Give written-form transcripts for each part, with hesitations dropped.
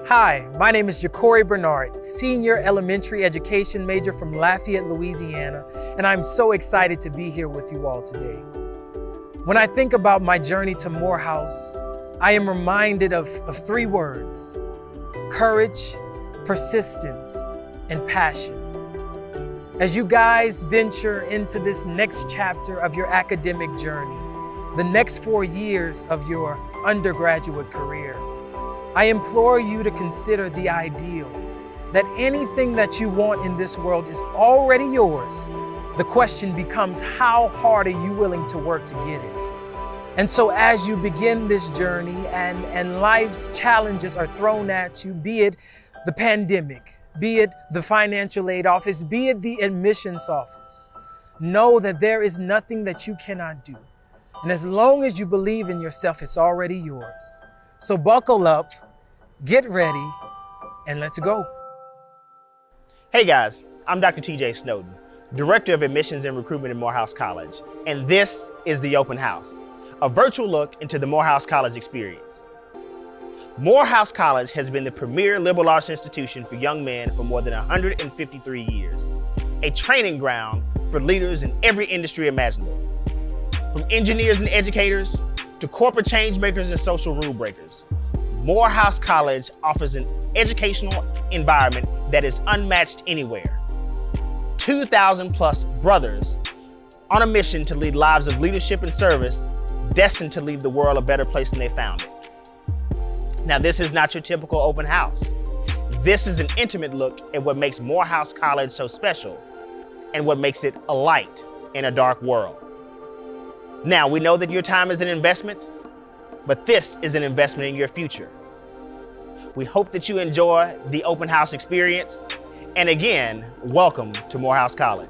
Hi, my name is Jacory Bernard, senior elementary education major from Lafayette, Louisiana, and I'm so excited to be here with you all today. When I think about my journey to Morehouse, I am reminded of three words: courage, persistence, and passion. As you guys venture into this next chapter of your academic journey, the next 4 years of your undergraduate career, I implore you to consider the ideal that anything that you want in this world is already yours. The question becomes, how hard are you willing to work to get it? And so as you begin this journey and life's challenges are thrown at you, be it the pandemic, be it the financial aid office, be it the admissions office, know that there is nothing that you cannot do. And as long as you believe in yourself, it's already yours. So buckle up, get ready, and let's go. Hey guys, I'm Dr. TJ Snowden, Director of Admissions and Recruitment at Morehouse College, and this is The Open House, a virtual look into the Morehouse College experience. Morehouse College has been the premier liberal arts institution for young men for more than 153 years, a training ground for leaders in every industry imaginable. From engineers and educators to corporate change makers and social rule breakers, Morehouse College offers an educational environment that is unmatched anywhere. 2,000 plus brothers on a mission to lead lives of leadership and service, destined to leave the world a better place than they found it. Now, this is not your typical open house. This is an intimate look at what makes Morehouse College so special and what makes it a light in a dark world. Now, we know that your time is an investment, but this is an investment in your future. We hope that you enjoy the open house experience. And again, welcome to Morehouse College.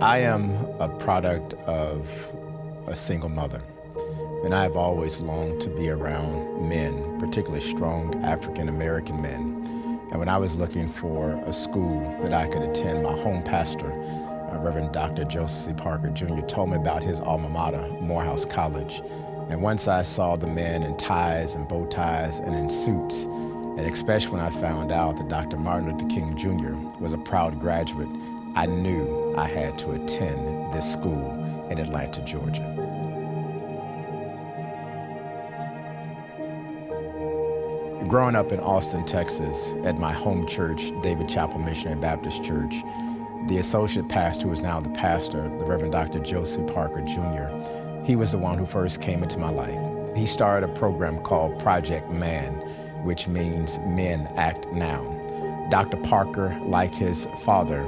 I am a product of a single mother, and I have always longed to be around men, particularly strong African-American men. And when I was looking for a school that I could attend, my home pastor, Reverend Dr. Joseph C. Parker Jr., told me about his alma mater, Morehouse College. And once I saw the men in ties and bow ties and in suits, and especially when I found out that Dr. Martin Luther King Jr. was a proud graduate, I knew I had to attend this school in Atlanta, Georgia. Growing up in Austin, Texas, at my home church, David Chapel Missionary Baptist Church, the associate pastor, who is now the pastor, the Reverend Dr. Joseph Parker Jr., he was the one who first came into my life. He started a program called Project Man, which means Men Act Now. Dr. Parker, like his father,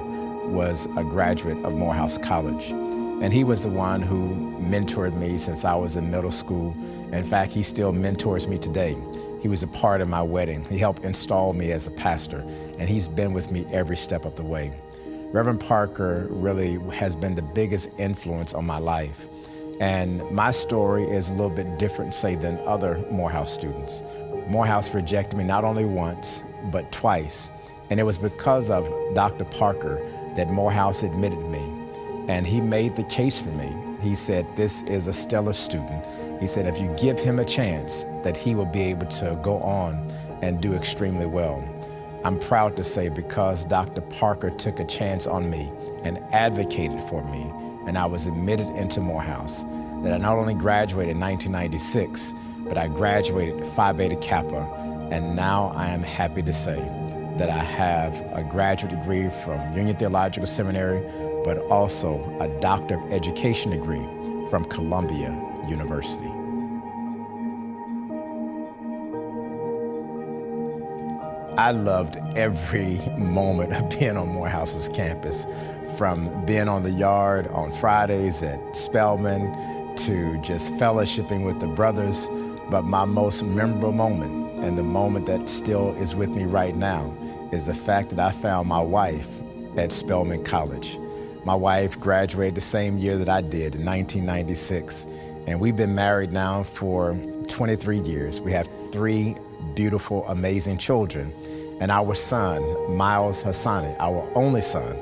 was a graduate of Morehouse College, and he was the one who mentored me since I was in middle school. In fact, he still mentors me today. He was a part of my wedding. He helped install me as a pastor, and he's been with me every step of the way. Reverend Parker really has been the biggest influence on my life. And my story is a little bit different, say, than other Morehouse students. Morehouse rejected me not only once, but twice. And it was because of Dr. Parker that Morehouse admitted me. And he made the case for me. He said, this is a stellar student. He said, if you give him a chance, that he will be able to go on and do extremely well. I'm proud to say, because Dr. Parker took a chance on me and advocated for me, and I was admitted into Morehouse, that I not only graduated in 1996, but I graduated Phi Beta Kappa, and now I am happy to say that I have a graduate degree from Union Theological Seminary, but also a Doctor of Education degree from Columbia University. I loved every moment of being on Morehouse's campus, from being on the yard on Fridays at Spelman to just fellowshipping with the brothers. But my most memorable moment, and the moment that still is with me right now, is the fact that I found my wife at Spelman College. My wife graduated the same year that I did, in 1996, and we've been married now for 23 years. We have 3 beautiful, amazing children, And our son, Miles Hassani, our only son,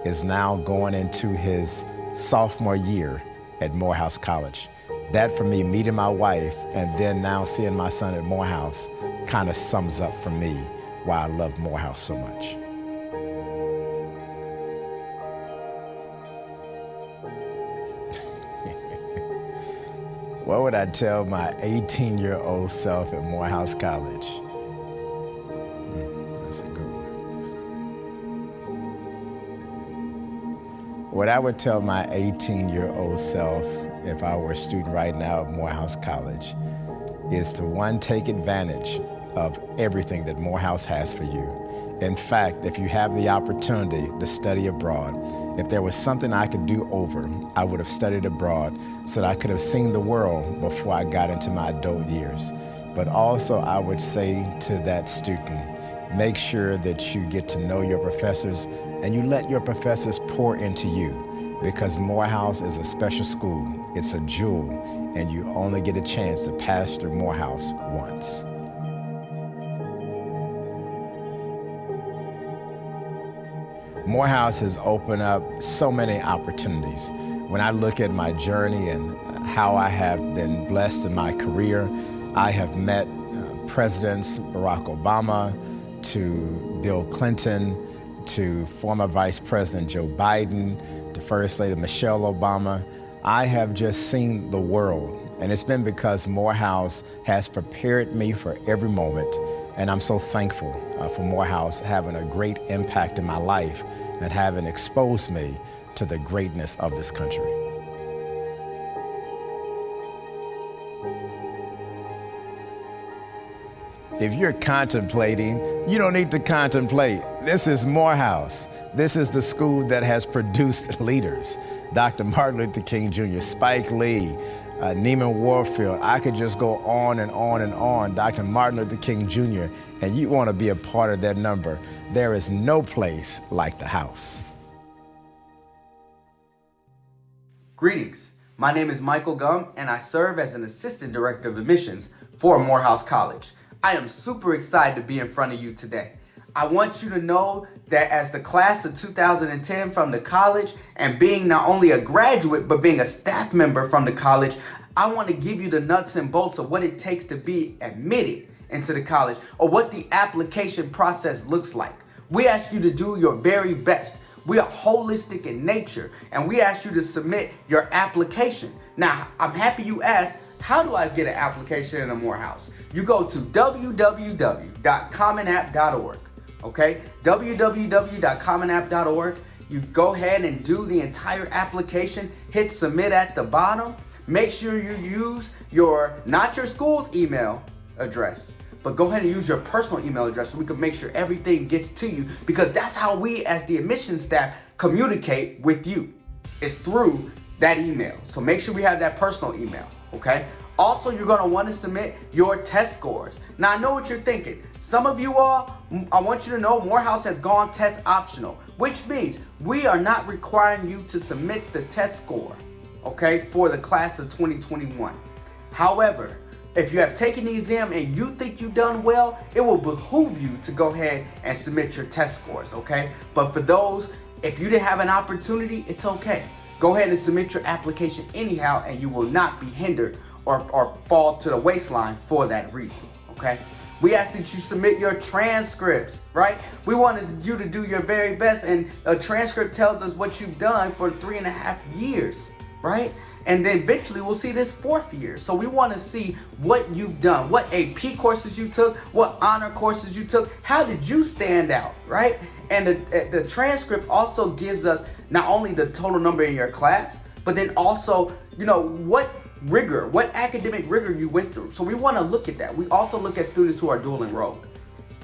is now going into his sophomore year at Morehouse College. That for me, meeting my wife and then now seeing my son at Morehouse kind of sums up for me why I love Morehouse so much. What would I tell my 18-year-old self at Morehouse College? That's a good one. What I would tell my 18-year-old self if I were a student right now at Morehouse College is to, one, take advantage of everything that Morehouse has for you. In fact, if you have the opportunity to study abroad, if there was something I could do over, I would have studied abroad so that I could have seen the world before I got into my adult years. But also I would say to that student, make sure that you get to know your professors and you let your professors pour into you, because Morehouse is a special school. It's a jewel, and you only get a chance to pass through Morehouse once. Morehouse has opened up so many opportunities. When I look at my journey and how I have been blessed in my career, I have met Presidents Barack Obama, to Bill Clinton, to former Vice President Joe Biden, to First Lady Michelle Obama. I have just seen the world, and it's been because Morehouse has prepared me for every moment. And I'm so thankful for Morehouse having a great impact in my life and having exposed me to the greatness of this country. If you're contemplating, you don't need to contemplate. This is Morehouse. This is the school that has produced leaders. Dr. Martin Luther King Jr., Spike Lee, Neiman Warfield. I could just go on and on and on. Dr. Martin Luther King Jr., and you want to be a part of that number. There is no place like the house. Greetings. My name is Michael Gum, and I serve as an Assistant Director of Admissions for Morehouse College. I am super excited to be in front of you today. I want you to know that as the class of 2010 from the college, and being not only a graduate, but being a staff member from the college, I want to give you the nuts and bolts of what it takes to be admitted into the college, or what the application process looks like. We ask you to do your very best. We are holistic in nature, and we ask you to submit your application. Now, I'm happy you asked, how do I get an application in a Morehouse? You go to www.commonapp.org. Okay, www.commonapp.org. You go ahead and do the entire application, hit submit at the bottom. Make sure you use not your school's email address, but go ahead and use your personal email address so we can make sure everything gets to you, because that's how we as the admissions staff communicate with you. It's through that email. So make sure we have that personal email, okay? Also, you're gonna want to submit your test scores. Now, I know what you're thinking. Some of you all, I want you to know Morehouse has gone test optional, which means we are not requiring you to submit the test score, okay, for the class of 2021. However, if you have taken the exam and you think you've done well, it will behoove you to go ahead and submit your test scores, okay? But for those, if you didn't have an opportunity, it's okay. Go ahead and submit your application anyhow, and you will not be hindered or fall to the waistline for that reason, okay? We ask that you submit your transcripts, right? We wanted you to do your very best, and a transcript tells us what you've done for 3.5 years, right? And then eventually we'll see this 4th year. So we want to see what you've done, what AP courses you took, what honor courses you took, how did you stand out, right? And the transcript also gives us not only the total number in your class, but then also, you know, what academic rigor you went through. So we want to look at that. We also look at students who are dual enrolled.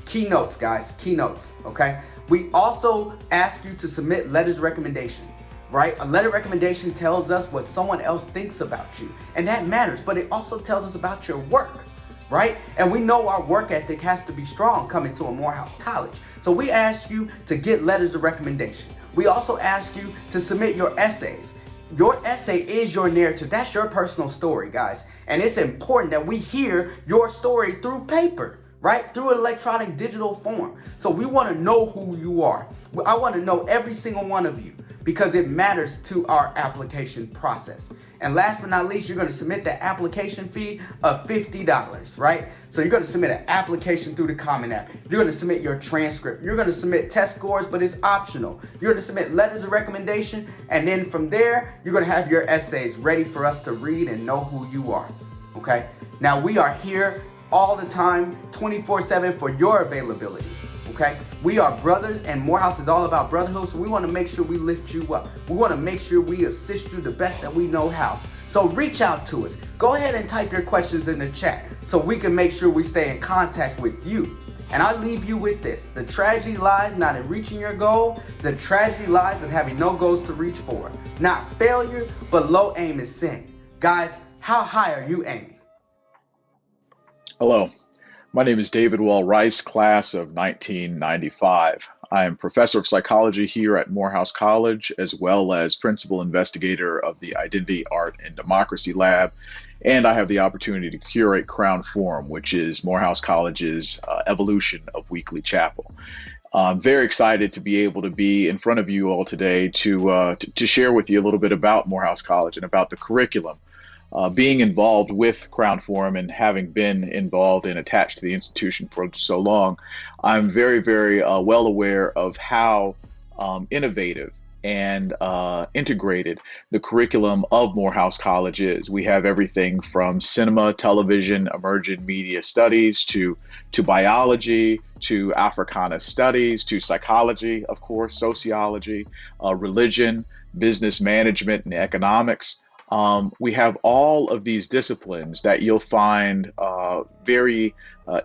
Keynotes, guys, keynotes, okay? We also ask you to submit letters of recommendation, right? A letter of recommendation tells us what someone else thinks about you, and that matters, but it also tells us about your work, right? And we know our work ethic has to be strong coming to a Morehouse College. So we ask you to get letters of recommendation. We also ask you to submit your essays. Your essay is your narrative. That's your personal story, guys. And it's important that we hear your story through paper, right? Through an electronic digital form. So we want to know who you are. I want to know every single one of you because it matters to our application process. And last but not least, you're going to submit the application fee of $50, right? So you're going to submit an application through the Common App. You're going to submit your transcript. You're going to submit test scores, but it's optional. You're going to submit letters of recommendation. And then from there, you're going to have your essays ready for us to read and know who you are, okay? Now we are here all the time, 24/7 for your availability, okay? We are brothers and Morehouse is all about brotherhood, so we want to make sure we lift you up. We want to make sure we assist you the best that we know how. So reach out to us. Go ahead and type your questions in the chat so we can make sure we stay in contact with you. And I leave you with this. The tragedy lies not in reaching your goal. The tragedy lies in having no goals to reach for. Not failure, but low aim is sin. Guys, how high are you aiming? Hello, my name is David Wall Rice, class of 1995. I am professor of psychology here at Morehouse College, as well as principal investigator of the Identity, Art, and Democracy Lab, and I have the opportunity to curate Crown Forum, which is Morehouse College's evolution of weekly chapel. I'm very excited to be able to be in front of you all today to share with you a little bit about Morehouse College and about the curriculum. Being involved with Crown Forum and having been involved and attached to the institution for so long, I'm very, very well aware of how innovative and integrated the curriculum of Morehouse College is. We have everything from cinema, television, emerging media studies, to biology, to Africana studies, to psychology, of course, sociology, religion, business management, and economics. We have all of these disciplines that you'll find very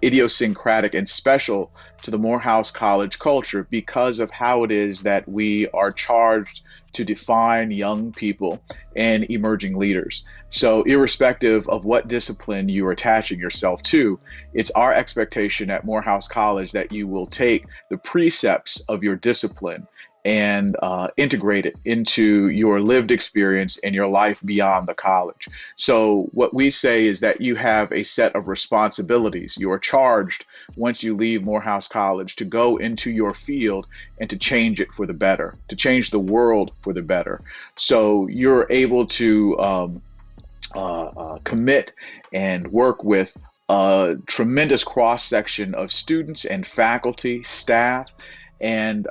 idiosyncratic and special to the Morehouse College culture because of how it is that we are charged to define young people and emerging leaders. So irrespective of what discipline you're attaching yourself to, it's our expectation at Morehouse College that you will take the precepts of your discipline and integrate it into your lived experience and your life beyond the college. So what we say is that you have a set of responsibilities. You are charged once you leave Morehouse College to go into your field and to change it for the better, to change the world for the better. So you're able to commit and work with a tremendous cross-section of students and faculty, staff, and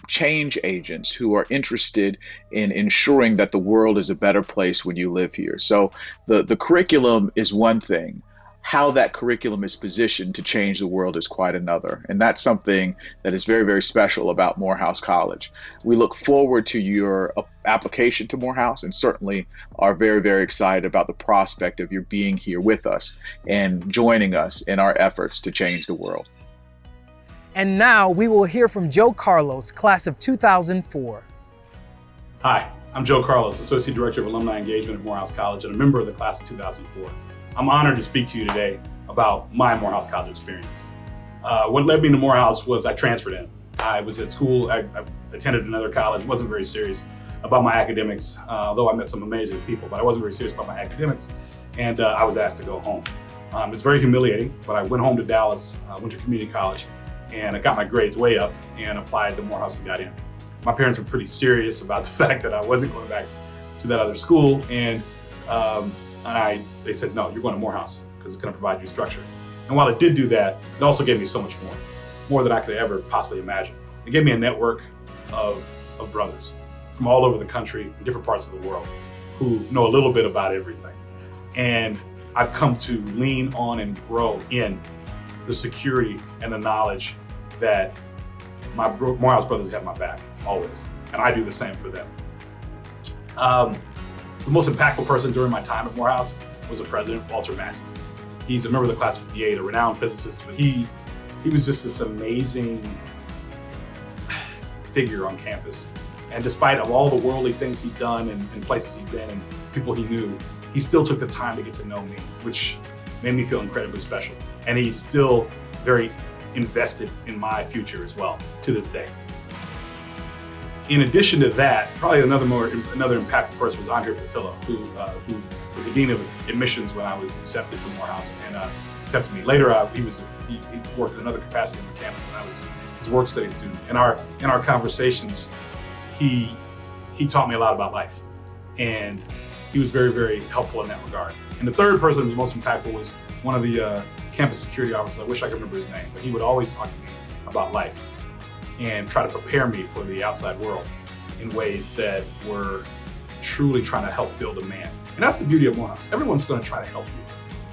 change agents who are interested in ensuring that the world is a better place when you live here. So the curriculum is one thing. How that curriculum is positioned to change the world is quite another. And that's something that is very, very special about Morehouse College. We look forward to your application to Morehouse and certainly are very, very excited about the prospect of your being here with us and joining us in our efforts to change the world. And now we will hear from Joe Carlos, class of 2004. Hi, I'm Joe Carlos, Associate Director of Alumni Engagement at Morehouse College and a member of the class of 2004. I'm honored to speak to you today about my Morehouse College experience. What led me to Morehouse was I transferred in. I was at school, I attended another college, wasn't very serious about my academics, although I met some amazing people, but I wasn't very serious about my academics, and I was asked to go home. It's very humiliating, but I went home to Dallas, went to community college, and I got my grades way up and applied to Morehouse and got in. My parents were pretty serious about the fact that I wasn't going back to that other school, and they said, no, you're going to Morehouse because it's going to provide you structure. And while it did do that, it also gave me so much more than I could ever possibly imagine. It gave me a network of brothers from all over the country and different parts of the world who know a little bit about everything. And I've come to lean on and grow in the security and the knowledge that my Morehouse brothers have my back, always. And I do the same for them. The most impactful person during my time at Morehouse was the president, Walter Massey. He's a member of the class of 58, a renowned physicist, but he was just this amazing figure on campus. And despite of all the worldly things he'd done and places he'd been and people he knew, he still took the time to get to know me, which made me feel incredibly special. And he's still very invested in my future as well, to this day. In addition to that, probably another impactful person was Andre Patillo, who was the Dean of Admissions when I was accepted to Morehouse, and accepted me. Later, he worked in another capacity on the campus, and I was his work study student. In our conversations, he taught me a lot about life, and he was very, very helpful in that regard. And the third person who was most impactful was one of the campus security officers. I wish I could remember his name, but he would always talk to me about life and try to prepare me for the outside world in ways that were truly trying to help build a man. And that's the beauty of Morehouse. Everyone's going to try to help you.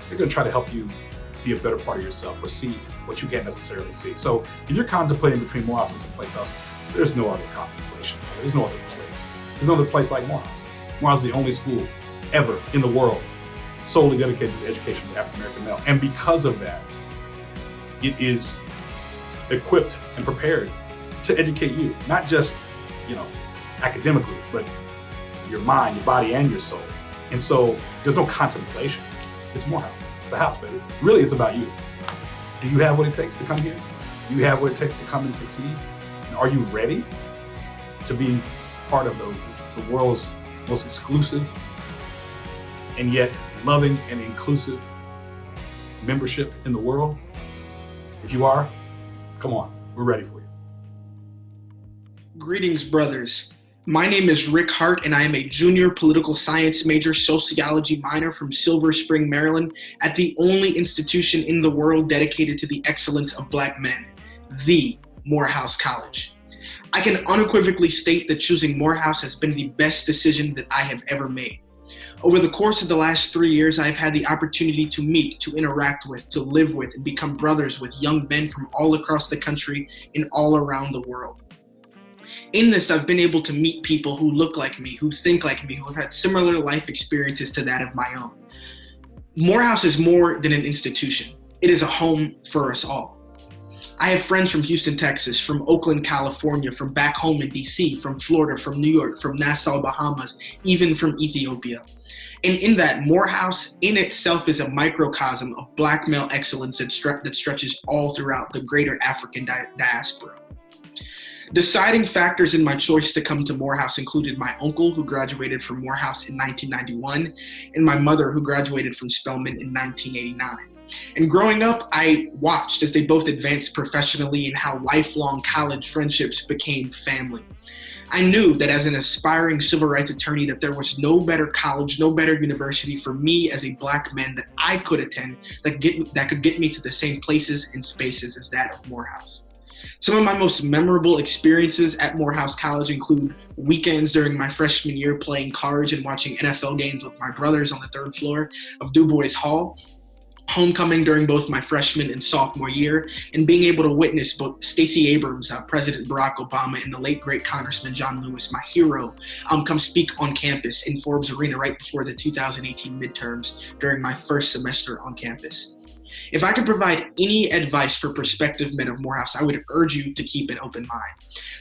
They're going to try to help you be a better part of yourself or see what you can't necessarily see. So if you're contemplating between Morehouse and someplace else, there's no other contemplation. There's no other place. There's no other place like Morehouse. Morehouse is the only school ever in the world solely dedicated to the education of the African American male. And because of that, it is equipped and prepared to educate you, not just, academically, but your mind, your body, and your soul. And so there's no contemplation. It's Morehouse. It's the house, baby. Really, it's about you. Do you have what it takes to come here? Do you have what it takes to come and succeed? And are you ready to be part of the world's most exclusive and yet loving and inclusive membership in the world? If you are, come on, we're ready for you. Greetings, brothers. My name is Rick Hart, and I am a junior political science major, sociology minor from Silver Spring, Maryland, at the only institution in the world dedicated to the excellence of Black men, the Morehouse College. I can unequivocally state that choosing Morehouse has been the best decision that I have ever made. Over the course of the last 3 years, I've had the opportunity to meet, to interact with, to live with, and become brothers with young men from all across the country and all around the world. In this, I've been able to meet people who look like me, who think like me, who have had similar life experiences to that of my own. Morehouse is more than an institution. It is a home for us all. I have friends from Houston, Texas, from Oakland, California, from back home in DC, from Florida, from New York, from Nassau, Bahamas, even from Ethiopia. And in that, Morehouse in itself is a microcosm of Black male excellence that stretches all throughout the greater African diaspora. Deciding factors in my choice to come to Morehouse included my uncle, who graduated from Morehouse in 1991, and my mother, who graduated from Spelman in 1989. And growing up, I watched as they both advanced professionally and how lifelong college friendships became family. I knew that as an aspiring civil rights attorney that there was no better college, no better university for me as a Black man that I could attend that could get me to the same places and spaces as that of Morehouse. Some of my most memorable experiences at Morehouse College include weekends during my freshman year playing cards and watching NFL games with my brothers on the third floor of Du Bois Hall, homecoming during both my freshman and sophomore year, and being able to witness both Stacey Abrams, President Barack Obama, and the late great Congressman John Lewis, my hero, come speak on campus in Forbes Arena right before the 2018 midterms during my first semester on campus. If I could provide any advice for prospective men of Morehouse, I would urge you to keep an open mind.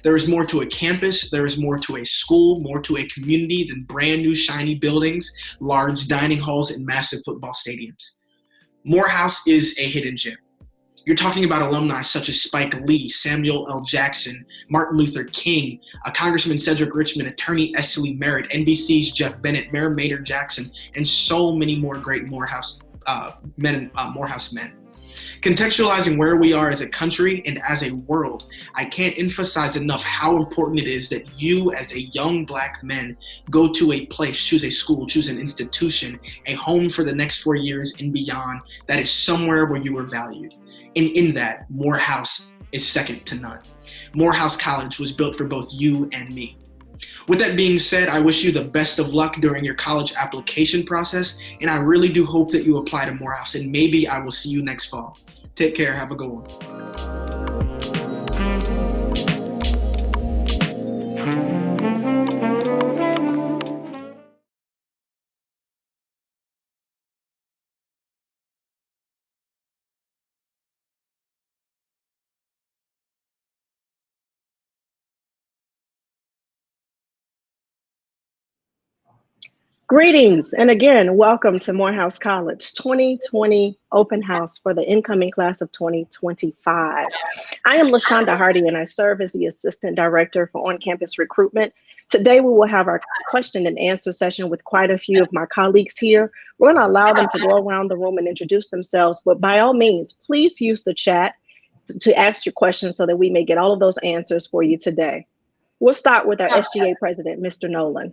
There is more to a campus, there is more to a school, more to a community than brand new shiny buildings, large dining halls, and massive football stadiums. Morehouse is a hidden gem. You're talking about alumni such as Spike Lee, Samuel L. Jackson, Martin Luther King, Congressman Cedric Richmond, Attorney Esselie Merritt, NBC's Jeff Bennett, Mayor Maynard Jackson, and so many more great Morehouse men. Contextualizing where we are as a country and as a world, I can't emphasize enough how important it is that you as a young Black man go to a place, choose a school, choose an institution, a home for the next 4 years and beyond that is somewhere where you are valued. And in that, Morehouse is second to none. Morehouse College was built for both you and me. With that being said, I wish you the best of luck during your college application process, and I really do hope that you apply to Morehouse, and maybe I will see you next fall. Take care. Have a good one. Greetings, and again, welcome to Morehouse College 2020 Open House for the incoming class of 2025. I am LaShonda Hardy, and I serve as the Assistant Director for On-Campus Recruitment. Today, we will have our question and answer session with quite a few of my colleagues here. We're going to allow them to go around the room and introduce themselves, but by all means, please use the chat to ask your questions so that we may get all of those answers for you today. We'll start with our SGA President, Mr. Nolan.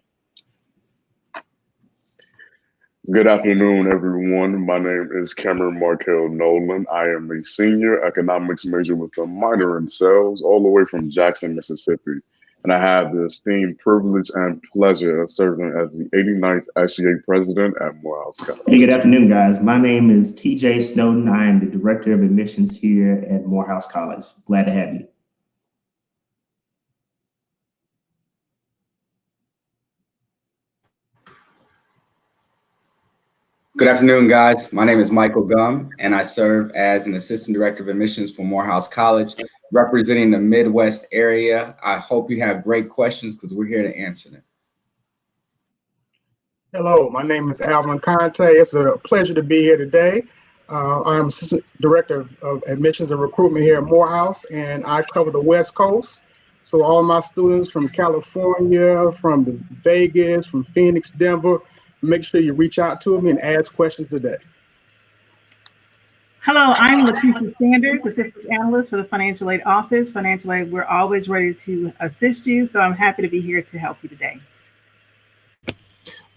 Good afternoon, everyone. My name is Cameron Markel Nolan. I am a senior economics major with a minor in sales, all the way from Jackson, Mississippi. And I have the esteemed privilege and pleasure of serving as the 89th SGA president at Morehouse College. Hey, good afternoon, guys. My name is TJ Snowden. I am the director of admissions here at Morehouse College. Glad to have you. Good afternoon, guys. My name is Michael Gum, and I serve as an Assistant Director of Admissions for Morehouse College, representing the Midwest area. I hope you have great questions because we're here to answer them. Hello, my name is Alvin Conte. It's a pleasure to be here today. I'm Assistant Director of Admissions and Recruitment here at Morehouse, and I cover the West Coast. So all my students from California, from Vegas, from Phoenix, Denver, make sure you reach out to me and ask questions today. Hello, I'm Lakeisha Sanders, Assistant Analyst for the Financial Aid Office. Financial Aid, we're always ready to assist you, so I'm happy to be here to help you today.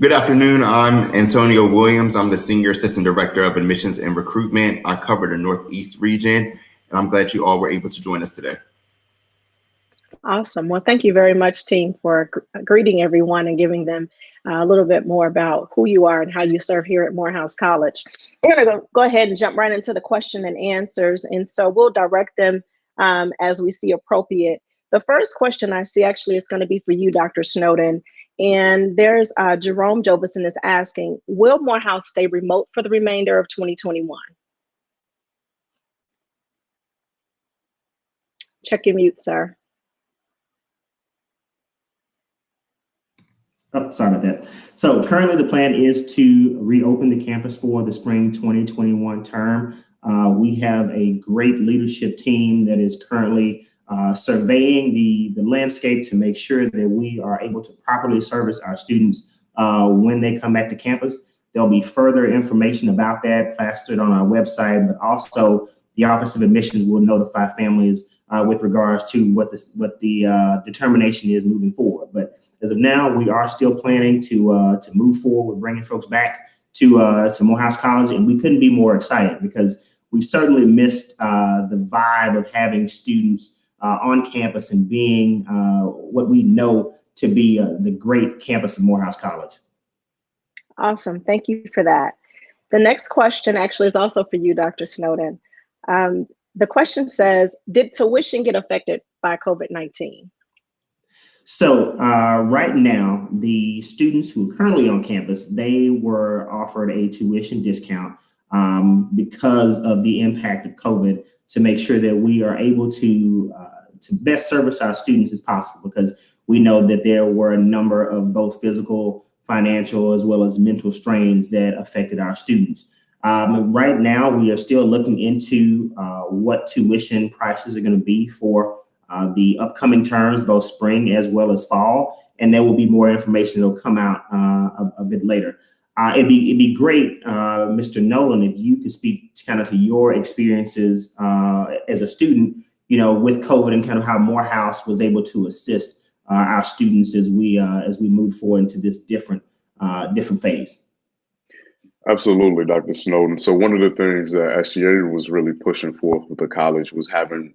Good afternoon, I'm Antonio Williams. I'm the Senior Assistant Director of Admissions and Recruitment. I cover the Northeast region, and I'm glad you all were able to join us today. Awesome. Well, thank you very much, team, for greeting everyone and giving them a little bit more about who you are and how you serve here at Morehouse College. We're going to go ahead and jump right into the question and answers. And so we'll direct them as we see appropriate. The first question I see actually is going to be for you, Dr. Snowden. And there's Jerome Jovison is asking, will Morehouse stay remote for the remainder of 2021? Check your mute, sir. Oh, sorry about that. So currently the plan is to reopen the campus for the spring 2021 term. We have a great leadership team that is currently surveying the landscape to make sure that we are able to properly service our students when they come back to campus. There'll be further information about that plastered on our website, but also the Office of Admissions will notify families with regards to what the determination is moving forward. But as of now, we are still planning to move forward with bringing folks back to Morehouse College, and we couldn't be more excited because we've certainly missed the vibe of having students on campus and being what we know to be the great campus of Morehouse College. Awesome. Thank you for that. The next question actually is also for you, Dr. Snowden. The question says, did tuition get affected by COVID-19? So right now, the students who are currently on campus, they were offered a tuition discount because of the impact of COVID to make sure that we are able to best service our students as possible, because we know that there were a number of both physical, financial, as well as mental strains that affected our students. Right now, we are still looking into what tuition prices are going to be for the upcoming terms, both spring as well as fall, and there will be more information that will come out a bit later. It'd be great, Mr. Nolan, if you could speak kind of to your experiences as a student, with COVID and kind of how Morehouse was able to assist our students as we move forward into this different phase. Absolutely, Dr. Snowden. So one of the things that SGA was really pushing forth with the college was having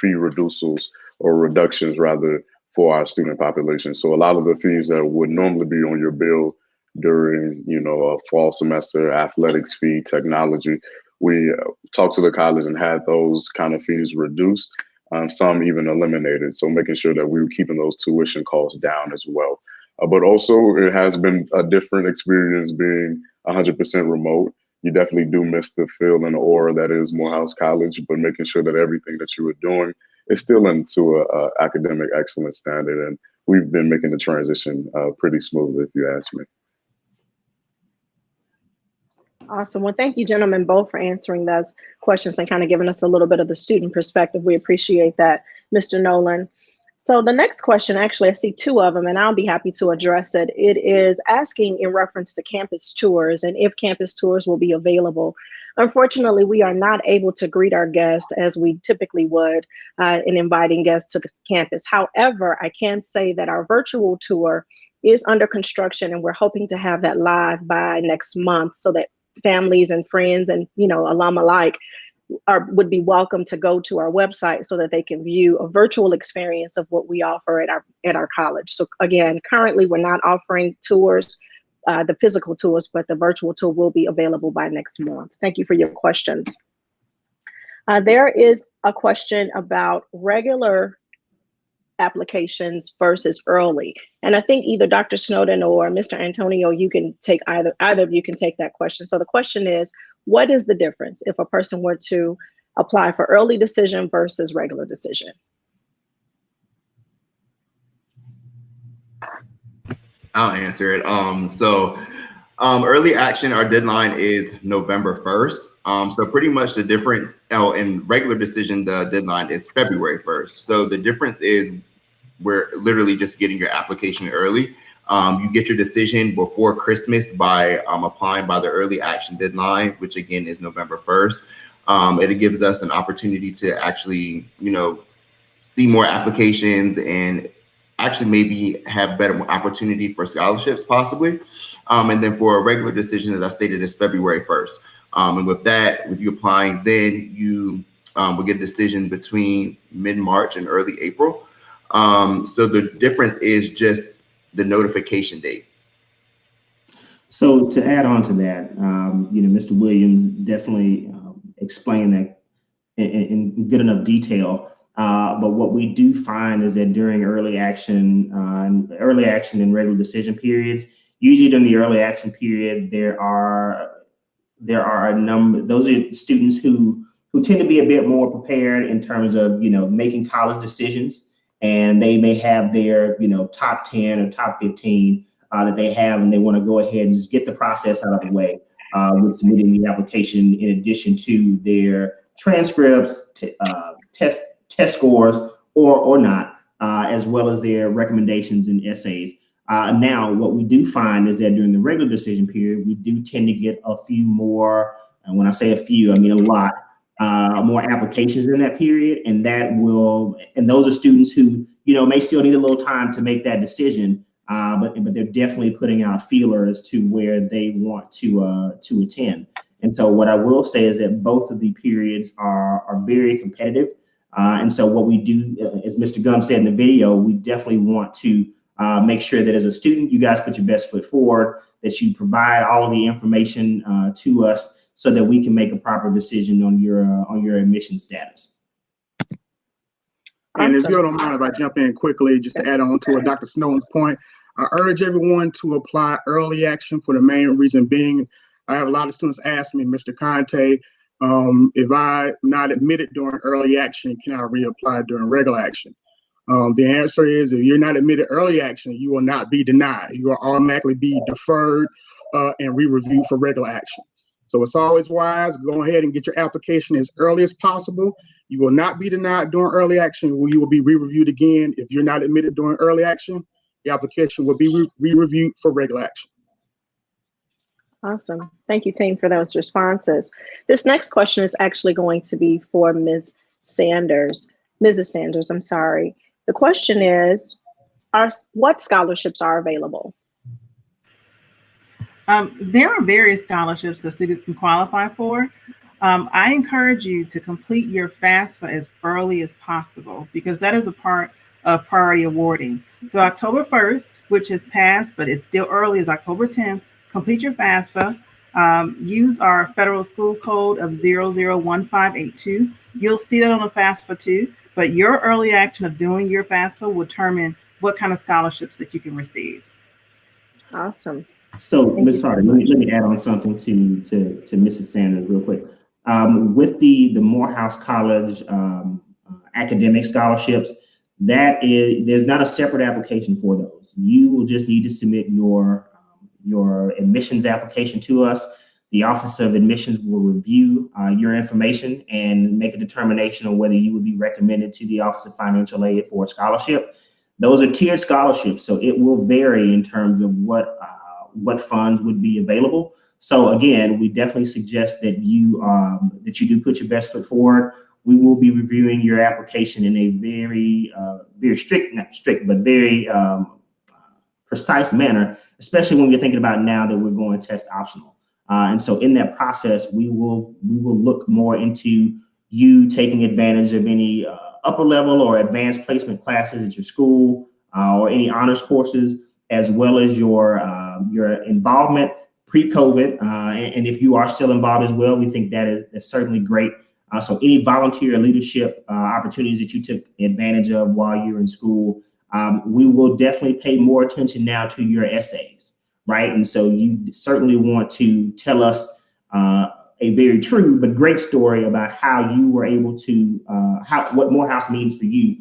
fee reducals or reductions rather for our student population. So a lot of the fees that would normally be on your bill during, a fall semester, athletics fee, technology, we talked to the college and had those kind of fees reduced, some even eliminated. So making sure that we were keeping those tuition costs down as well. But also it has been a different experience being 100% remote. You definitely do miss the feel and the aura that is Morehouse College, but making sure that everything that you were doing is still into a academic excellence standard. And we've been making the transition pretty smoothly, if you ask me. Awesome. Well, thank you, gentlemen, both for answering those questions and kind of giving us a little bit of the student perspective. We appreciate that, Mr. Nolan. So the next question, actually, I see two of them, and I'll be happy to address it. It is asking in reference to campus tours and if campus tours will be available. Unfortunately, we are not able to greet our guests as we typically would in inviting guests to the campus. However, I can say that our virtual tour is under construction, and we're hoping to have that live by next month so that families and friends and, you know, alum alike would be welcome to go to our website so that they can view a virtual experience of what we offer at our college. So again, currently we're not offering tours, the physical tours, but the virtual tour will be available by next month. Thank you for your questions. There is a question about regular applications versus early. And I think either Dr. Snowden or Mr. Antonio, you can take either of you can take that question. So the question is, what is the difference if a person were to apply for early decision versus regular decision? I'll answer it. Early action, our deadline is November 1st. So pretty much the difference, in regular decision, the deadline is February 1st. So the difference is we're literally just getting your application early. You get your decision before Christmas by applying by the early action deadline, which again is November 1st. It gives us an opportunity to actually, see more applications and actually maybe have better opportunity for scholarships possibly. And then for a regular decision, as I stated, is February 1st. And with that, with you applying, then you will get a decision between mid-March and early April. So the difference is just the notification date. So to add on to that, Mr. Williams definitely explained that in good enough detail. But what we do find is that during early action and regular decision periods, usually during the early action period, there are a number. Those are students who tend to be a bit more prepared in terms of making college decisions, and they may have their top 10 or top 15 that they have, and they want to go ahead and just get the process out of the way with submitting the application in addition to their transcripts, test scores or not, as well as their recommendations and essays. Now, what we do find is that during the regular decision period, we do tend to get a few more, and when I say a few, I mean a lot, more applications in that period. And those are students who, may still need a little time to make that decision, but they're definitely putting out feelers to where they want to attend. And so what I will say is that both of the periods are very competitive. And so what we do, as Mr. Gum said in the video, we definitely want to make sure that as a student, you guys put your best foot forward, that you provide all of the information to us so that we can make a proper decision on your admission status. And if you don't mind if I jump in quickly, just to add on to Dr. Snowden's point, I urge everyone to apply early action for the main reason being, I have a lot of students ask me, Mr. Conte, if I'm not admitted during early action, can I reapply during regular action? The answer is, if you're not admitted early action, you will not be denied. You will automatically be deferred and re-reviewed for regular action. So it's always wise, go ahead and get your application as early as possible. You will not be denied during early action. You will be re-reviewed again. If you're not admitted during early action, the application will be re-reviewed for regular action. Awesome. Thank you, team, for those responses. This next question is actually going to be for Mrs. Sanders. I'm sorry. The question is, what scholarships are available? There are various scholarships that students can qualify for. I encourage you to complete your FAFSA as early as possible because that is a part of priority awarding. So October 1st, which has passed, but it's still early, is October 10th. Complete your FAFSA. Use our federal school code of 001582. You'll see that on the FAFSA too, but your early action of doing your FAFSA will determine what kind of scholarships that you can receive. Awesome. So, Ms. Hardy, let me add on something to Mrs. Sanders real quick. With the Morehouse College academic scholarships, there's not a separate application for those. You will just need to submit your admissions application to us. The Office of Admissions will review your information and make a determination on whether you would be recommended to the Office of Financial Aid for a scholarship. Those are tiered scholarships, so it will vary in terms of what funds would be available. So again, we definitely suggest that you do put your best foot forward. We will be reviewing your application in a very not strict, but very precise manner, especially when we're thinking about now that we're going test optional. And so in that process, we will look more into you taking advantage of any upper level or advanced placement classes at your school or any honors courses, as well as your involvement pre-COVID. And if you are still involved as well, we think that is certainly great. So any volunteer leadership opportunities that you took advantage of while you're in school, we will definitely pay more attention now to your essays, right? And so you certainly want to tell us a very true but great story about how you were able to, what Morehouse means for you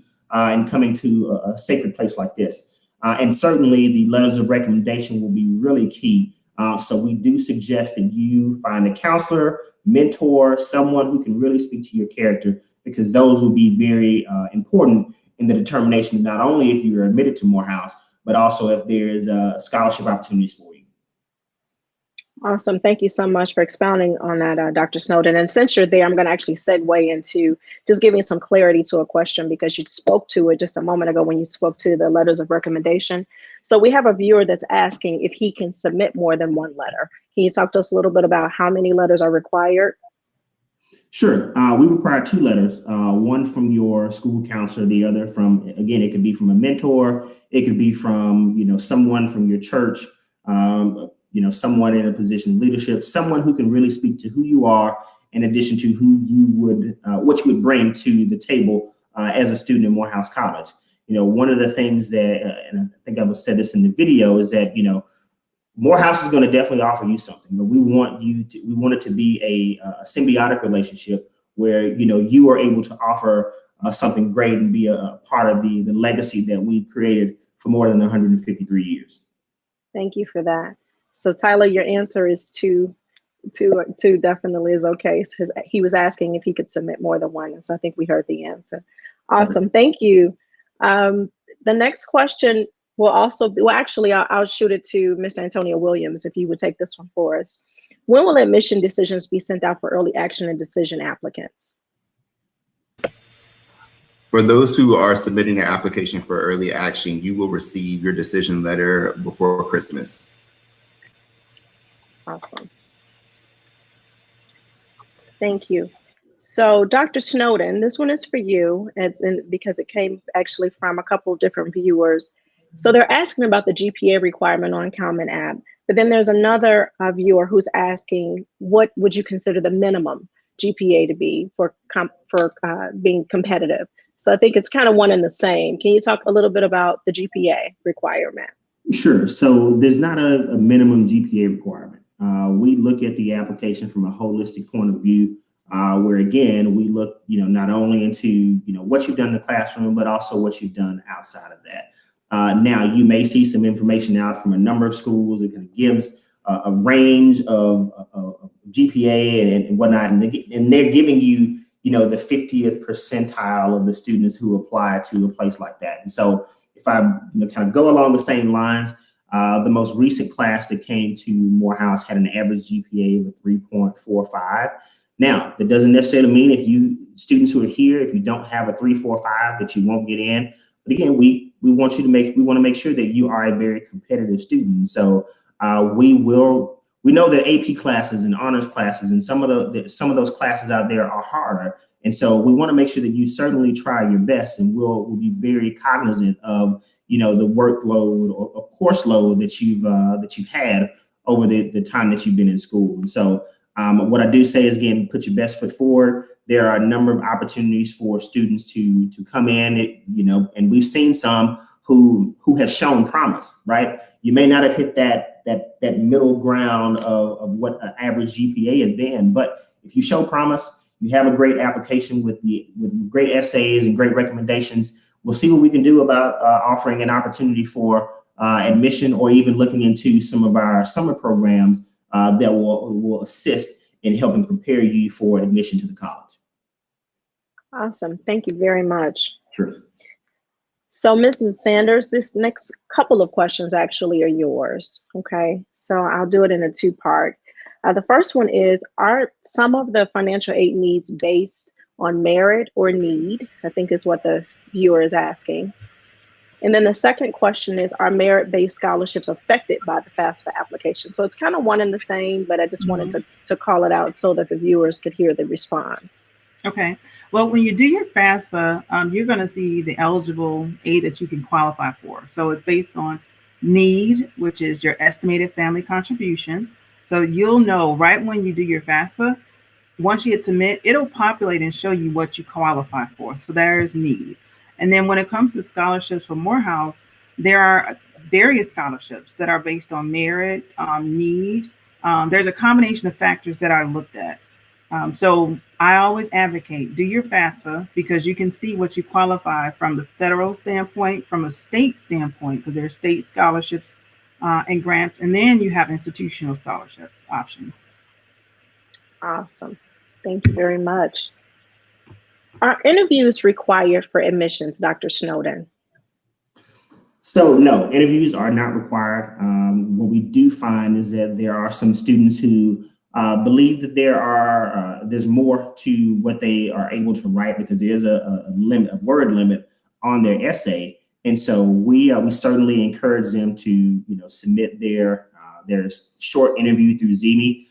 in coming to a sacred place like this. And certainly the letters of recommendation will be really key. So we do suggest that you find a counselor, mentor, someone who can really speak to your character, because those will be very important in the determination of not only if you're admitted to Morehouse, but also if there is scholarship opportunities for you. Awesome. Thank you so much for expounding on that, Dr. Snowden. And since you're there, I'm going to actually segue into just giving some clarity to a question, because you spoke to it just a moment ago when you spoke to the letters of recommendation. So we have a viewer that's asking if he can submit more than one letter. Can you talk to us a little bit about how many letters are required? Sure. We require 2 letters, one from your school counselor, the other from, again, it could be from a mentor. It could be from, someone from your church, someone in a position of leadership, someone who can really speak to who you are, in addition to who you would, what you would bring to the table as a student at Morehouse College. One of the things that, and I think I said this in the video, is that, Morehouse is going to definitely offer you something, but we want it to be a symbiotic relationship where, you are able to offer something great and be a part of the legacy that we've created for more than 153 years. Thank you for that. So Tyler, your answer is two definitely is okay. He was asking if he could submit more than one. And so I think we heard the answer. Awesome. Thank you. The next question will also be, I'll shoot it to Mr. Antonio Williams, if you would take this one for us. When will admission decisions be sent out for early action and decision applicants? For those who are submitting their application for early action, you will receive your decision letter before Christmas. Awesome. Thank you. So Dr. Snowden, this one is for you, because it came actually from a couple of different viewers. So they're asking about the GPA requirement on Common App, but then there's another viewer who's asking, what would you consider the minimum GPA to be for being competitive? So I think it's kind of one and the same. Can you talk a little bit about the GPA requirement? Sure. So there's not a minimum GPA requirement. We look at the application from a holistic point of view, where again, we look, not only into, what you've done in the classroom, but also what you've done outside of that. Now, you may see some information out from a number of schools. It kind of gives a range of GPA and whatnot, and they're giving you, the 50th percentile of the students who apply to a place like that. And so if I kind of go along the same lines, the most recent class that came to Morehouse had an average GPA of 3.45. Now, that doesn't necessarily mean students who are here, if you don't have a 3.45, that you won't get in. But again, we want to make sure that you are a very competitive student. So we know that AP classes and honors classes and some of those classes out there are harder. And so we want to make sure that you certainly try your best, and we'll be very cognizant of, the workload or course load that you've had over the time that you've been in school. And so what I do say is, again, put your best foot forward. There are a number of opportunities for students to come in, and we've seen some who have shown promise, right? You may not have hit that middle ground of what an average GPA has been, but if you show promise, you have a great application with great essays and great recommendations, we'll see what we can do about offering an opportunity for admission, or even looking into some of our summer programs that will assist in helping prepare you for admission to the college. Awesome. Thank you very much. Sure. So, Mrs. Sanders, this next couple of questions actually are yours. Okay, so I'll do it in a two-part. The first one is, are some of the financial aid needs based on merit or need? I think is what the viewer is asking. And then the second question is, are merit-based scholarships affected by the FAFSA application? So it's kind of one and the same, but I just wanted to call it out so that the viewers could hear the response. Okay. Well, when you do your FAFSA, you're going to see the eligible aid that you can qualify for. So it's based on need, which is your estimated family contribution. So you'll know right when you do your FAFSA, once you hit submit, it'll populate and show you what you qualify for. So there is need. And then when it comes to scholarships for Morehouse, there are various scholarships that are based on merit, need. There's a combination of factors that are looked at. So I always advocate, do your FAFSA, because you can see what you qualify from the federal standpoint, from a state standpoint, because there are state scholarships and grants, and then you have institutional scholarship options. Awesome. Thank you very much. Are interviews required for admissions, Dr. Snowden? So no, interviews are not required. What we do find is that there are some students who believe that there's more to what they are able to write because there's a word limit on their essay, and so we certainly encourage them to submit their short interview through Zini.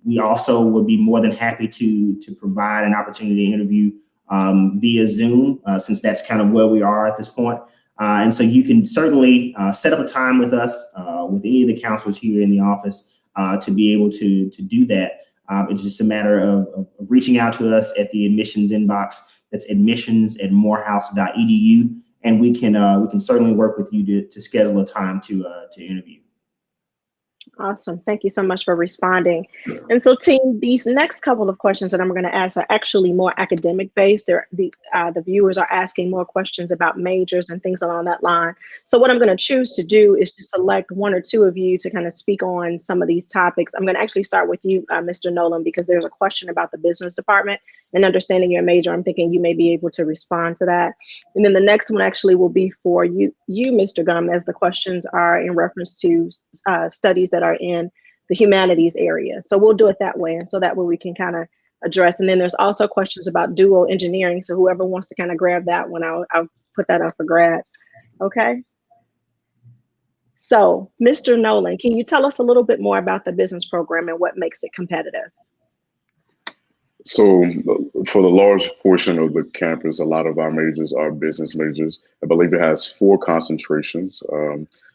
We also would be more than happy to provide an opportunity to interview via Zoom, since that's kind of where we are at this point. And so you can certainly set up a time with us, with any of the counselors here in the office, to be able to do that. It's just a matter of reaching out to us at the admissions inbox. That's admissions@morehouse.edu, and we can certainly work with you to schedule a time to interview. Awesome. Thank you so much for responding. And so, team, these next couple of questions that I'm going to ask are actually more academic based. The viewers are asking more questions about majors and things along that line. So what I'm going to choose to do is to select one or two of you to kind of speak on some of these topics. I'm going to actually start with you, Mr. Nolan, because there's a question about the business department and understanding your major. I'm thinking you may be able to respond to that. And then the next one actually will be for you, Mr. Gum, as the questions are in reference to studies that are in the humanities area. So we'll do it that way. And so that way we can kind of address. And then there's also questions about dual engineering. So whoever wants to kind of grab that one, I'll put that up for grabs. Okay. So Mr. Nolan, can you tell us a little bit more about the business program and what makes it competitive? So for the large portion of the campus, a lot of our majors are business majors. I believe it has 4 concentrations.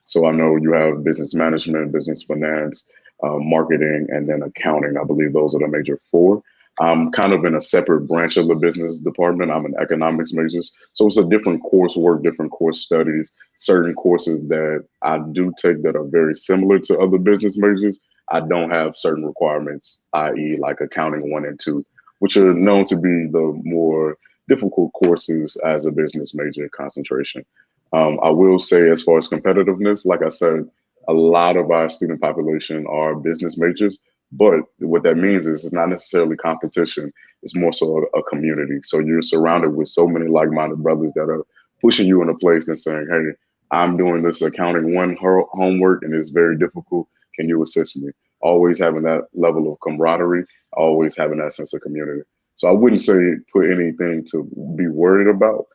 So I know you have business management, business finance, marketing, and then accounting. I believe those are the major 4. I'm kind of in a separate branch of the business department. I'm an economics major. So it's a different coursework, different course studies, certain courses that I do take that are very similar to other business majors. I don't have certain requirements, i.e. like accounting 1 and 2, which are known to be the more difficult courses as a business major concentration. I will say, as far as competitiveness, like I said, a lot of our student population are business majors, but what that means is it's not necessarily competition. It's more so a community. So you're surrounded with so many like-minded brothers that are pushing you in a place and saying, hey, I'm doing this accounting 1 homework and it's very difficult. Can you assist me? Always having that level of camaraderie, always having that sense of community. So I wouldn't say put anything to be worried about.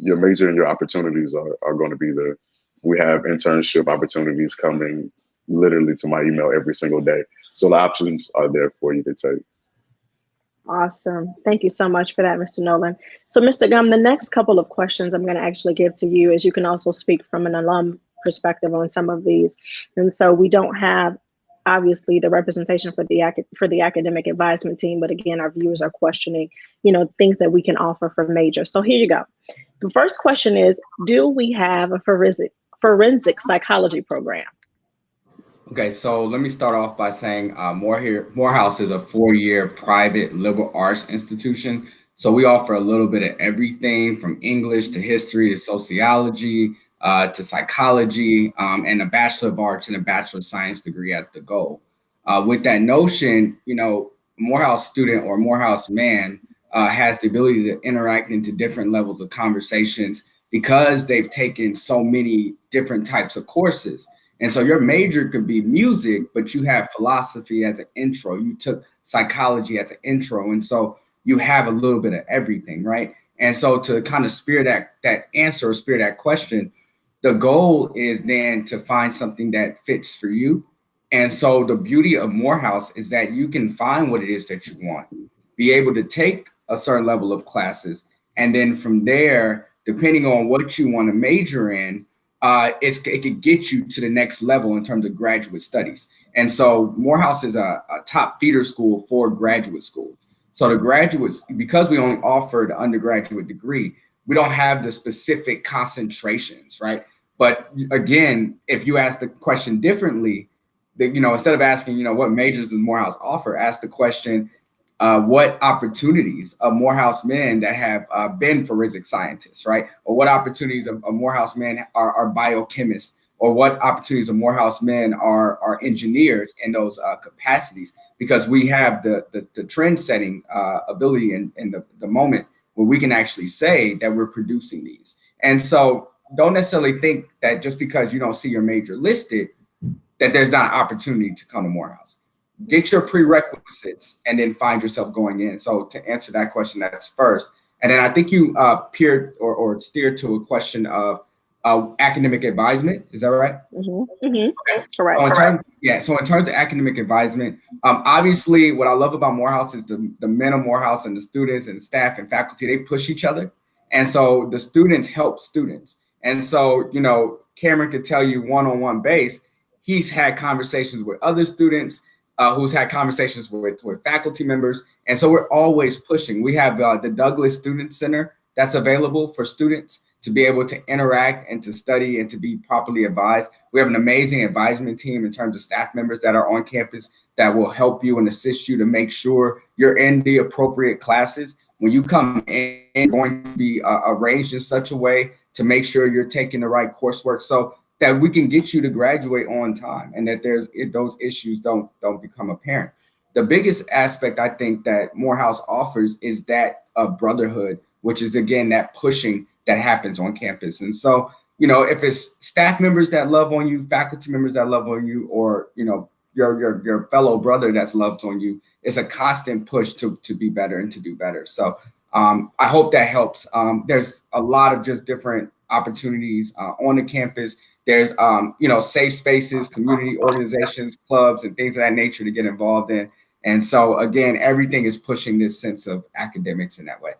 Your major and your opportunities are going to be there. We have internship opportunities coming literally to my email every single day. So the options are there for you to take. Awesome. Thank you so much for that, Mr. Nolan. So Mr. Gum, the next couple of questions I'm going to actually give to you, as you can also speak from an alum perspective on some of these. And so we don't have obviously the representation for the academic advisement team, but again, our viewers are questioning, things that we can offer for major. So here you go. The first question is, do we have a forensic psychology program? Okay, so let me start off by saying Morehouse is a 4-year private liberal arts institution. So we offer a little bit of everything from English to history to sociology, to psychology, and a Bachelor of Arts and a Bachelor of Science degree as the goal. With that notion, Morehouse student or Morehouse man has the ability to interact into different levels of conversations because they've taken so many different types of courses. And so your major could be music, but you have philosophy as an intro. You took psychology as an intro. And so you have a little bit of everything, right? And so to kind of spear that answer or spear that question, the goal is then to find something that fits for you. And so the beauty of Morehouse is that you can find what it is that you want, be able to take a certain level of classes. And then from there, depending on what you want to major in, it could get you to the next level in terms of graduate studies. And so Morehouse is a top feeder school for graduate schools. So the graduates, because we only offer the undergraduate degree, we don't have the specific concentrations, right? But again, if you ask the question differently, instead of asking, what majors does Morehouse offer, ask the question, what opportunities of Morehouse men that have been forensic scientists, right? Or what opportunities of Morehouse men are biochemists, or what opportunities of Morehouse men are engineers in those capacities, because we have the trend setting ability in the moment where we can actually say that we're producing these. And so don't necessarily think that just because you don't see your major listed, that there's not opportunity to come to Morehouse. Get your prerequisites and then find yourself going in. So to answer that question, that's first. And then I think you peered or steered to a question of academic advisement. Is that right? Mm-hmm. Mm-hmm. Okay. Correct. So in terms of academic advisement, obviously what I love about Morehouse is the men of Morehouse and the students and staff and faculty, they push each other. And so the students help students. And so, Cameron could tell you one-on-one base, he's had conversations with other students, who's had conversations with faculty members. And so we're always pushing. We have the Douglas Student Center that's available for students to be able to interact and to study and to be properly advised. We have an amazing advisement team in terms of staff members that are on campus that will help you and assist you to make sure you're in the appropriate classes. When you come in, you're going to be arranged in such a way to make sure you're taking the right coursework so that we can get you to graduate on time and that those issues don't become apparent. The biggest aspect I think that Morehouse offers is that of brotherhood, which is again that pushing that happens on campus. And so, if it's staff members that love on you, faculty members that love on you, or your fellow brother that's loved on you, it's a constant push to be better and to do better. So I hope that helps. There's a lot of just different opportunities on the campus. There's safe spaces, community organizations, clubs, and things of that nature to get involved in. And so again, everything is pushing this sense of academics in that way.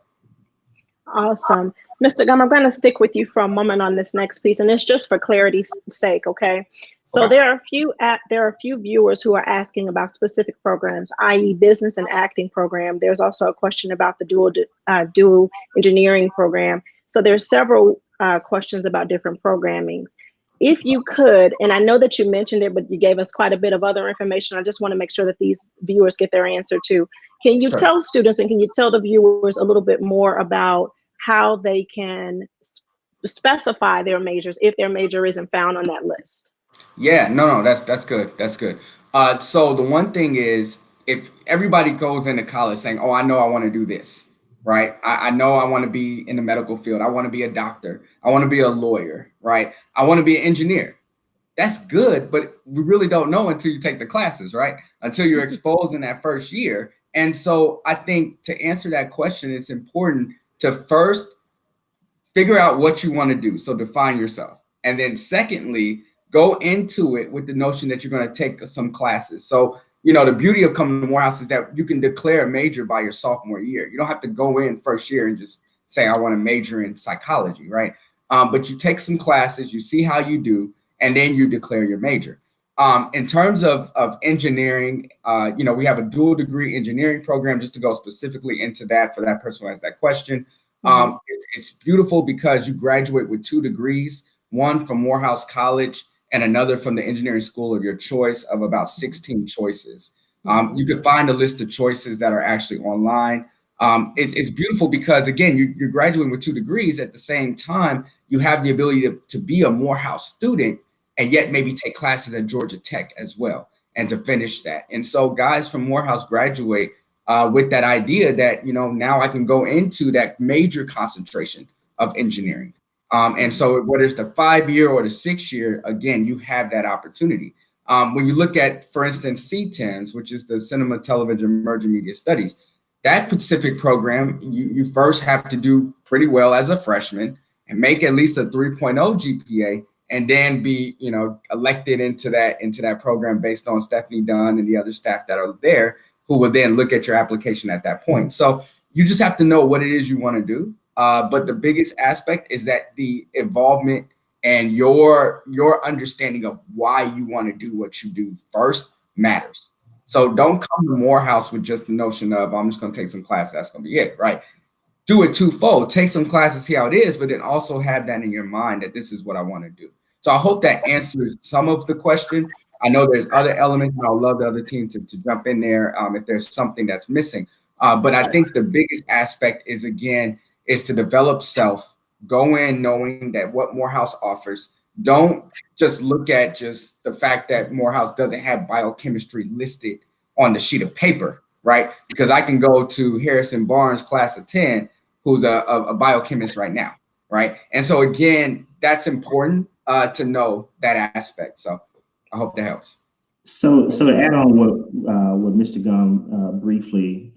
Awesome. Mr. Gum, I'm going to stick with you for a moment on this next piece, and it's just for clarity's sake, okay? So Okay. there are a few viewers who are asking about specific programs, i.e. business and acting program. There's also a question about the dual engineering program. So there's several questions about different programmings. If you could, and I know that you mentioned it, but you gave us quite a bit of other information. I just want to make sure that these viewers get their answer too. Can you Sure. tell students and can you tell the viewers a little bit more about how they can specify their majors if their major isn't found on that list? Yeah, no, that's good. That's good. So the one thing is, if everybody goes into college saying, "Oh, I know I want to do this," right? I know I want to be in the medical field. I want to be a doctor. I want to be a lawyer, right? I want to be an engineer. That's good, but we really don't know until you take the classes, right? Until you're exposed in that first year. And so I think to answer that question, it's important to first figure out what you want to do. So define yourself. And then secondly, go into it with the notion that you're going to take some classes. So, the beauty of coming to Morehouse is that you can declare a major by your sophomore year. You don't have to go in first year and just say, I want to major in psychology, right? But you take some classes, you see how you do, and then you declare your major. In terms of engineering, we have a dual degree engineering program, just to go specifically into that for that person who has that question. It's beautiful because you graduate with 2 degrees, one from Morehouse College and another from the engineering school of your choice, of about 16 choices. You can find a list of choices that are actually online. It's beautiful because, again, you're graduating with 2 degrees. At the same time, you have the ability to be a Morehouse student and yet maybe take classes at Georgia Tech as well. and to finish that. And so guys from Morehouse graduate with that idea that, you know, now I can go into that major concentration of engineering. And so whether it's the 5-year or the 6-year, again, you have that opportunity. When you look at, for instance, CTEMS, which is the Cinema, Television, Emerging Media Studies, that specific program, you first have to do pretty well as a freshman and make at least a 3.0 GPA, and then be, you know, elected into that program based on Stephanie Dunn and the other staff that are there, who will then look at your application at that point. So you just have to know what it is you want to do. But the biggest aspect is that the involvement and your understanding of why you want to do what you do first matters. So don't come to Morehouse with just the notion of, I'm just going to take some classes, that's going to be it, right? Do it twofold. Take some classes, see how it is, but then also have that in your mind that this is what I want to do. So I hope that answers some of the question. I know there's other elements, and I would love the other team to jump in there if there's something that's missing. But I think the biggest aspect is, again, is to develop self, go in knowing that what Morehouse offers. Don't just look at just the fact that Morehouse doesn't have biochemistry listed on the sheet of paper, right? Because I can go to Harrison Barnes class of 10, who's a biochemist right now, right? And so again, that's important to know that aspect. So I hope that helps. So to add on what Mr. Gum briefly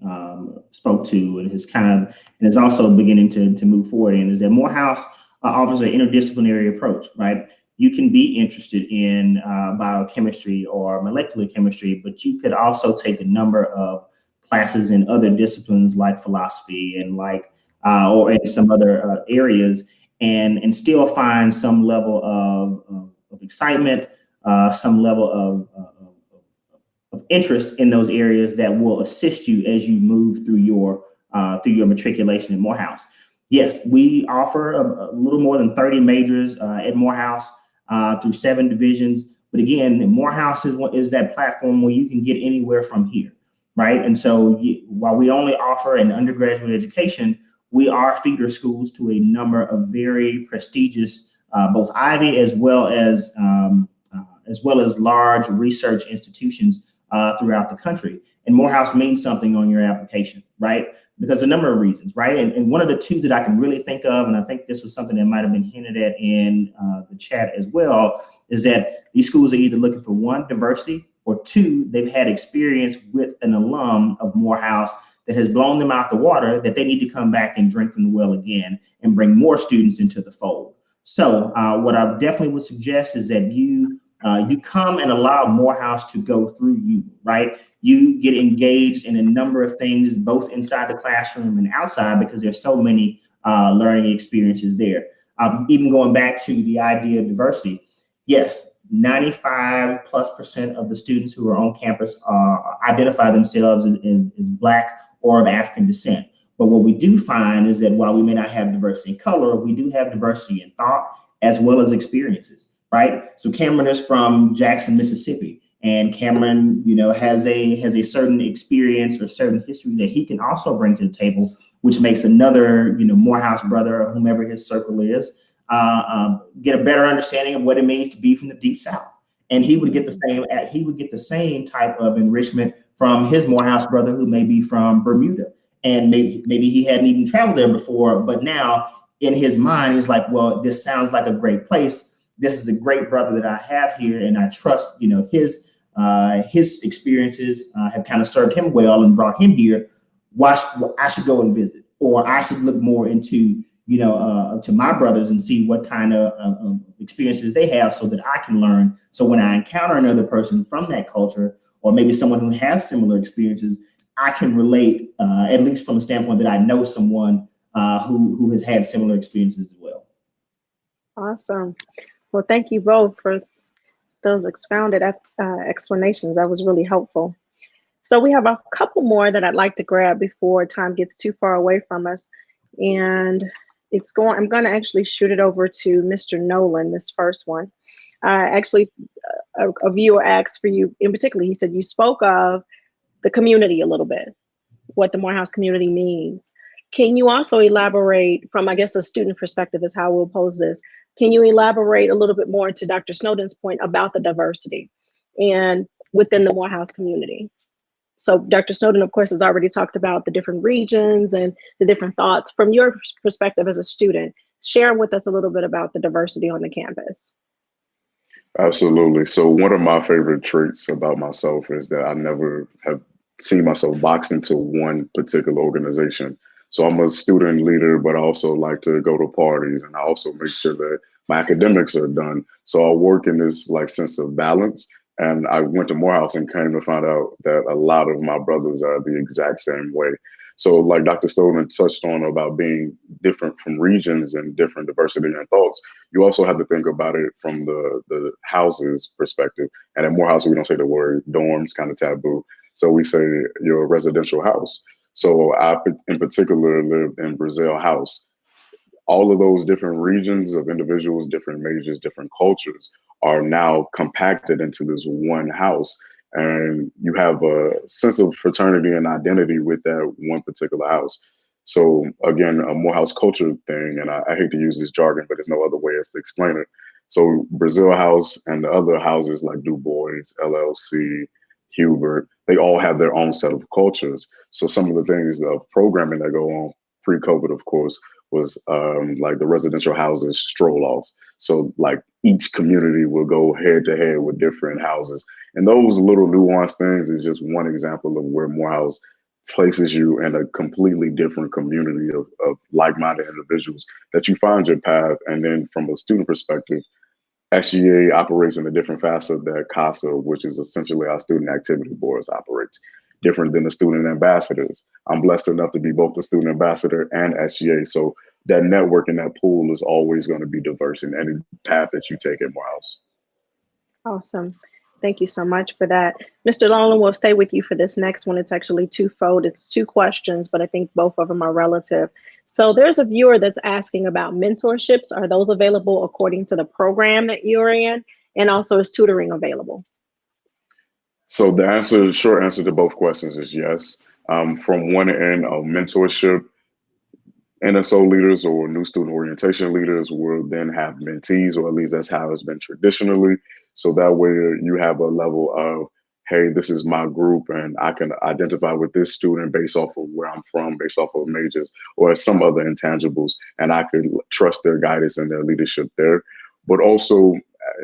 spoke to, and is also beginning to move forward in, is that Morehouse offers an interdisciplinary approach, right? You can be interested in biochemistry or molecular chemistry, but you could also take a number of classes in other disciplines like philosophy and or in some other areas, and still find some level of excitement, some level of interest in those areas that will assist you as you move through your matriculation at Morehouse. Yes, we offer a little more than 30 majors at Morehouse through 7 divisions. But again, Morehouse is that platform where you can get anywhere from here, right? And so while we only offer an undergraduate education, we are feeder schools to a number of very prestigious, both Ivy as well as large research institutions throughout the country. And Morehouse means something on your application, right? Because a number of reasons, right? And one of the two that I can really think of, and I think this was something that might have been hinted at in the chat as well, is that these schools are either looking for 1, diversity, or 2, they've had experience with an alum of Morehouse that has blown them out the water, that they need to come back and drink from the well again and bring more students into the fold. So what I definitely would suggest is that you come and allow Morehouse to go through you, right? You get engaged in a number of things, both inside the classroom and outside, because there's so many learning experiences there. Even going back to the idea of diversity, yes, 95+% of the students who are on campus identify themselves as Black or of African descent. But what we do find is that while we may not have diversity in color, we do have diversity in thought as well as experiences, right? So Cameron is from Jackson, Mississippi, and Cameron, has a certain experience or certain history that he can also bring to the table, which makes another, Morehouse brother or whomever his circle is, get a better understanding of what it means to be from the Deep South. And he would get the same type of enrichment from his Morehouse brother who may be from Bermuda. And maybe he hadn't even traveled there before, but now in his mind, he's like, well, this sounds like a great place. This is a great brother that I have here, and I trust, his experiences have kind of served him well and brought him here. I should go and visit, or I should look more into, to my brothers and see what kind of experiences they have so that I can learn. So when I encounter another person from that culture, or maybe someone who has similar experiences, I can relate, at least from the standpoint that I know someone who has had similar experiences as well. Awesome. Well, thank you both for those expounded explanations. That was really helpful. So we have a couple more that I'd like to grab before time gets too far away from us. And I'm going to actually shoot it over to Mr. Nolan, this first one. Actually, a viewer asked for you in particular. He said you spoke of the community a little bit, what the Morehouse community means. Can you also elaborate from, I guess, a student perspective is how we'll pose this. Can you elaborate a little bit more to Dr. Snowden's point about the diversity? And within the Morehouse community. So Dr. Snowden, of course, has already talked about the different regions and the different thoughts. From your perspective as a student, share with us a little bit about the diversity on the campus. Absolutely. So one of my favorite traits about myself is that I never have seen myself boxed into one particular organization. So I'm a student leader, but I also like to go to parties, and I also make sure that my academics are done. So I work in this like sense of balance. And I went to Morehouse and came to find out that a lot of my brothers are the exact same way. So like Dr. Snowden touched on about being different from regions and different diversity and thoughts, you also have to think about it from the houses perspective. And at Morehouse, we don't say the word dorms, kind of taboo. So we say your residential house. So I, in particular, lived in Brazil House. All of those different regions of individuals, different majors, different cultures are now compacted into this one house. And you have a sense of fraternity and identity with that one particular house. So again, a Morehouse culture thing, and I hate to use this jargon, but there's no other way else to explain it. So Brazil House and the other houses like Du Bois, LLC, Hubert, they all have their own set of cultures. So some of the things of programming that go on pre-COVID, of course, was like the residential houses stroll off. So like each community will go head to head with different houses. And those little nuanced things is just one example of where Morehouse places you in a completely different community of like-minded individuals that you find your path. And then from a student perspective, SGA operates in a different facet that CASA, which is essentially our student activity boards, operates. Different than the student ambassadors. I'm blessed enough to be both the student ambassador and SGA. So that network and that pool is always going to be diverse in any path that you take at Morehouse. Awesome. Thank you so much for that. Mr. Nolan, we'll stay with you for this next one. It's actually twofold. It's two questions, but I think both of them are relative. So there's a viewer that's asking about mentorships. Are those available according to the program that you're in? And also, is tutoring available? So the short answer to both questions is yes. From one end of mentorship, NSO leaders or new student orientation leaders will then have mentees, or at least that's how it's been traditionally. So that way you have a level of, hey, this is my group and I can identify with this student based off of where I'm from, based off of majors or some other intangibles, and I could trust their guidance and their leadership there. But also,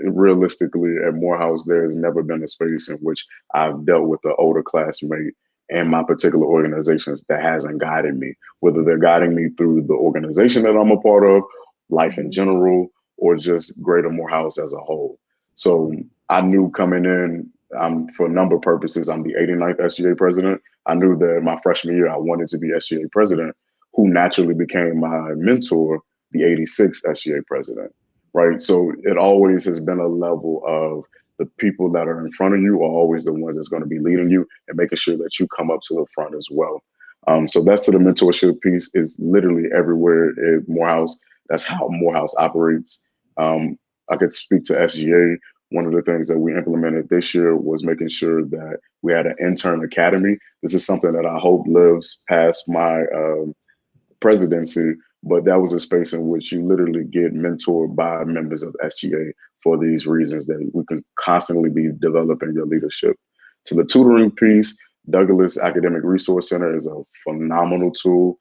realistically, at Morehouse, there's never been a space in which I've dealt with an older classmate in my particular organizations that hasn't guided me, whether they're guiding me through the organization that I'm a part of, life in general, or just greater Morehouse as a whole. So I knew coming in, for a number of purposes, I'm the 89th SGA president. I knew that my freshman year, I wanted to be SGA president, who naturally became my mentor, the 86th SGA president. Right. So it always has been a level of the people that are in front of you are always the ones that's going to be leading you and making sure that you come up to the front as well. So that's to the mentorship piece is literally everywhere at Morehouse. That's how Morehouse operates. I could speak to SGA. One of the things that we implemented this year was making sure that we had an intern academy. This is something that I hope lives past my presidency, but that was a space in which you literally get mentored by members of SGA for these reasons that we can constantly be developing your leadership. To the tutoring piece, Douglas Academic Resource Center is a phenomenal tool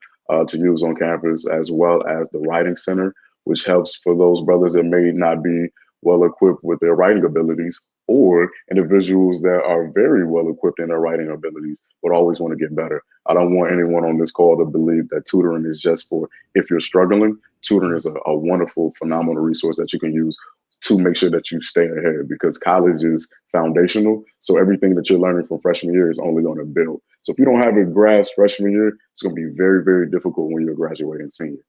to use on campus, as well as the Writing Center, which helps for those brothers that may not be well equipped with their writing abilities, or individuals that are very well equipped in their writing abilities, but always want to get better. I don't want anyone on this call to believe that tutoring is just for if you're struggling. Tutoring is a wonderful, phenomenal resource that you can use to make sure that you stay ahead, because college is foundational. So everything that you're learning from freshman year is only going to build. So if you don't have a grasp freshman year, it's going to be very, very difficult when you're graduating senior.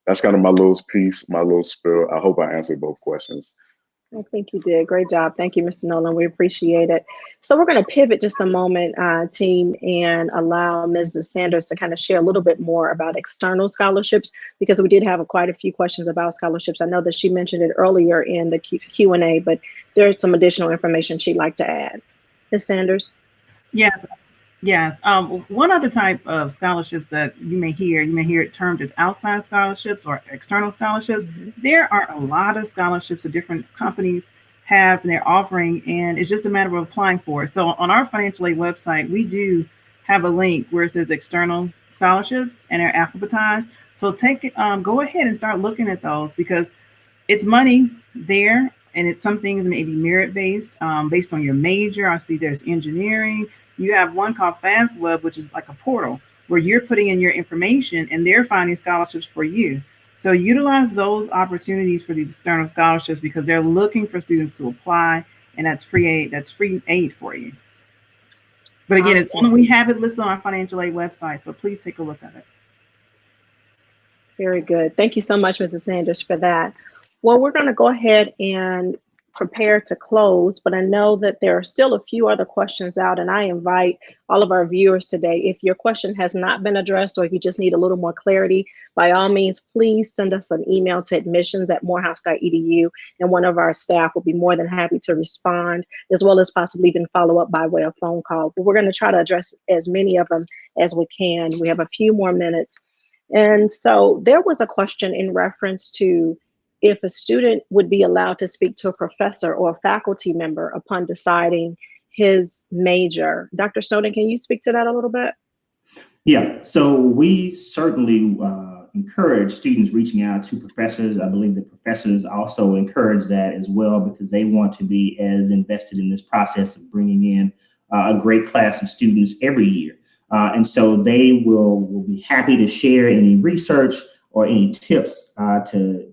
That's kind of my little piece, my little spill. I hope I answered both questions. I think you did. Great job. Thank you, Mr. Nolan. We appreciate it. So we're going to pivot just a moment, team, and allow Mrs. Sanders to kind of share a little bit more about external scholarships, because we did have quite a few questions about scholarships. I know that she mentioned it earlier in the Q&A, but there's some additional information she'd like to add. Ms. Sanders? Yes. One other type of scholarships that you may hear it termed as outside scholarships or external scholarships. Mm-hmm. There are a lot of scholarships that different companies have and they're offering, and it's just a matter of applying for it. So on our financial aid website, we do have a link where it says external scholarships, and they're alphabetized. So go ahead and start looking at those, because it's money there, and it's some things may be merit based on your major. I see there's engineering. You have one called FastWeb, which is like a portal where you're putting in your information and they're finding scholarships for you. So utilize those opportunities for these external scholarships, because they're looking for students to apply, and that's free aid. That's free aid for you. But again, we have it listed on our financial aid website, so please take a look at it. Very good. Thank you so much, Mrs. Sanders, for that. Well, we're going to go ahead and prepare to close, but I know that there are still a few other questions out, and I invite all of our viewers today, if your question has not been addressed or if you just need a little more clarity, by all means, please send us an email to admissions@morehouse.edu, and one of our staff will be more than happy to respond, as well as possibly even follow up by way of phone call. But we're going to try to address as many of them as we can. We have a few more minutes. And so there was a question in reference to if a student would be allowed to speak to a professor or a faculty member upon deciding his major. Dr. Snowden, can you speak to that a little bit? Yeah, so we certainly encourage students reaching out to professors. I believe the professors also encourage that as well, because they want to be as invested in this process of bringing in a great class of students every year. And so they will be happy to share any research or any tips to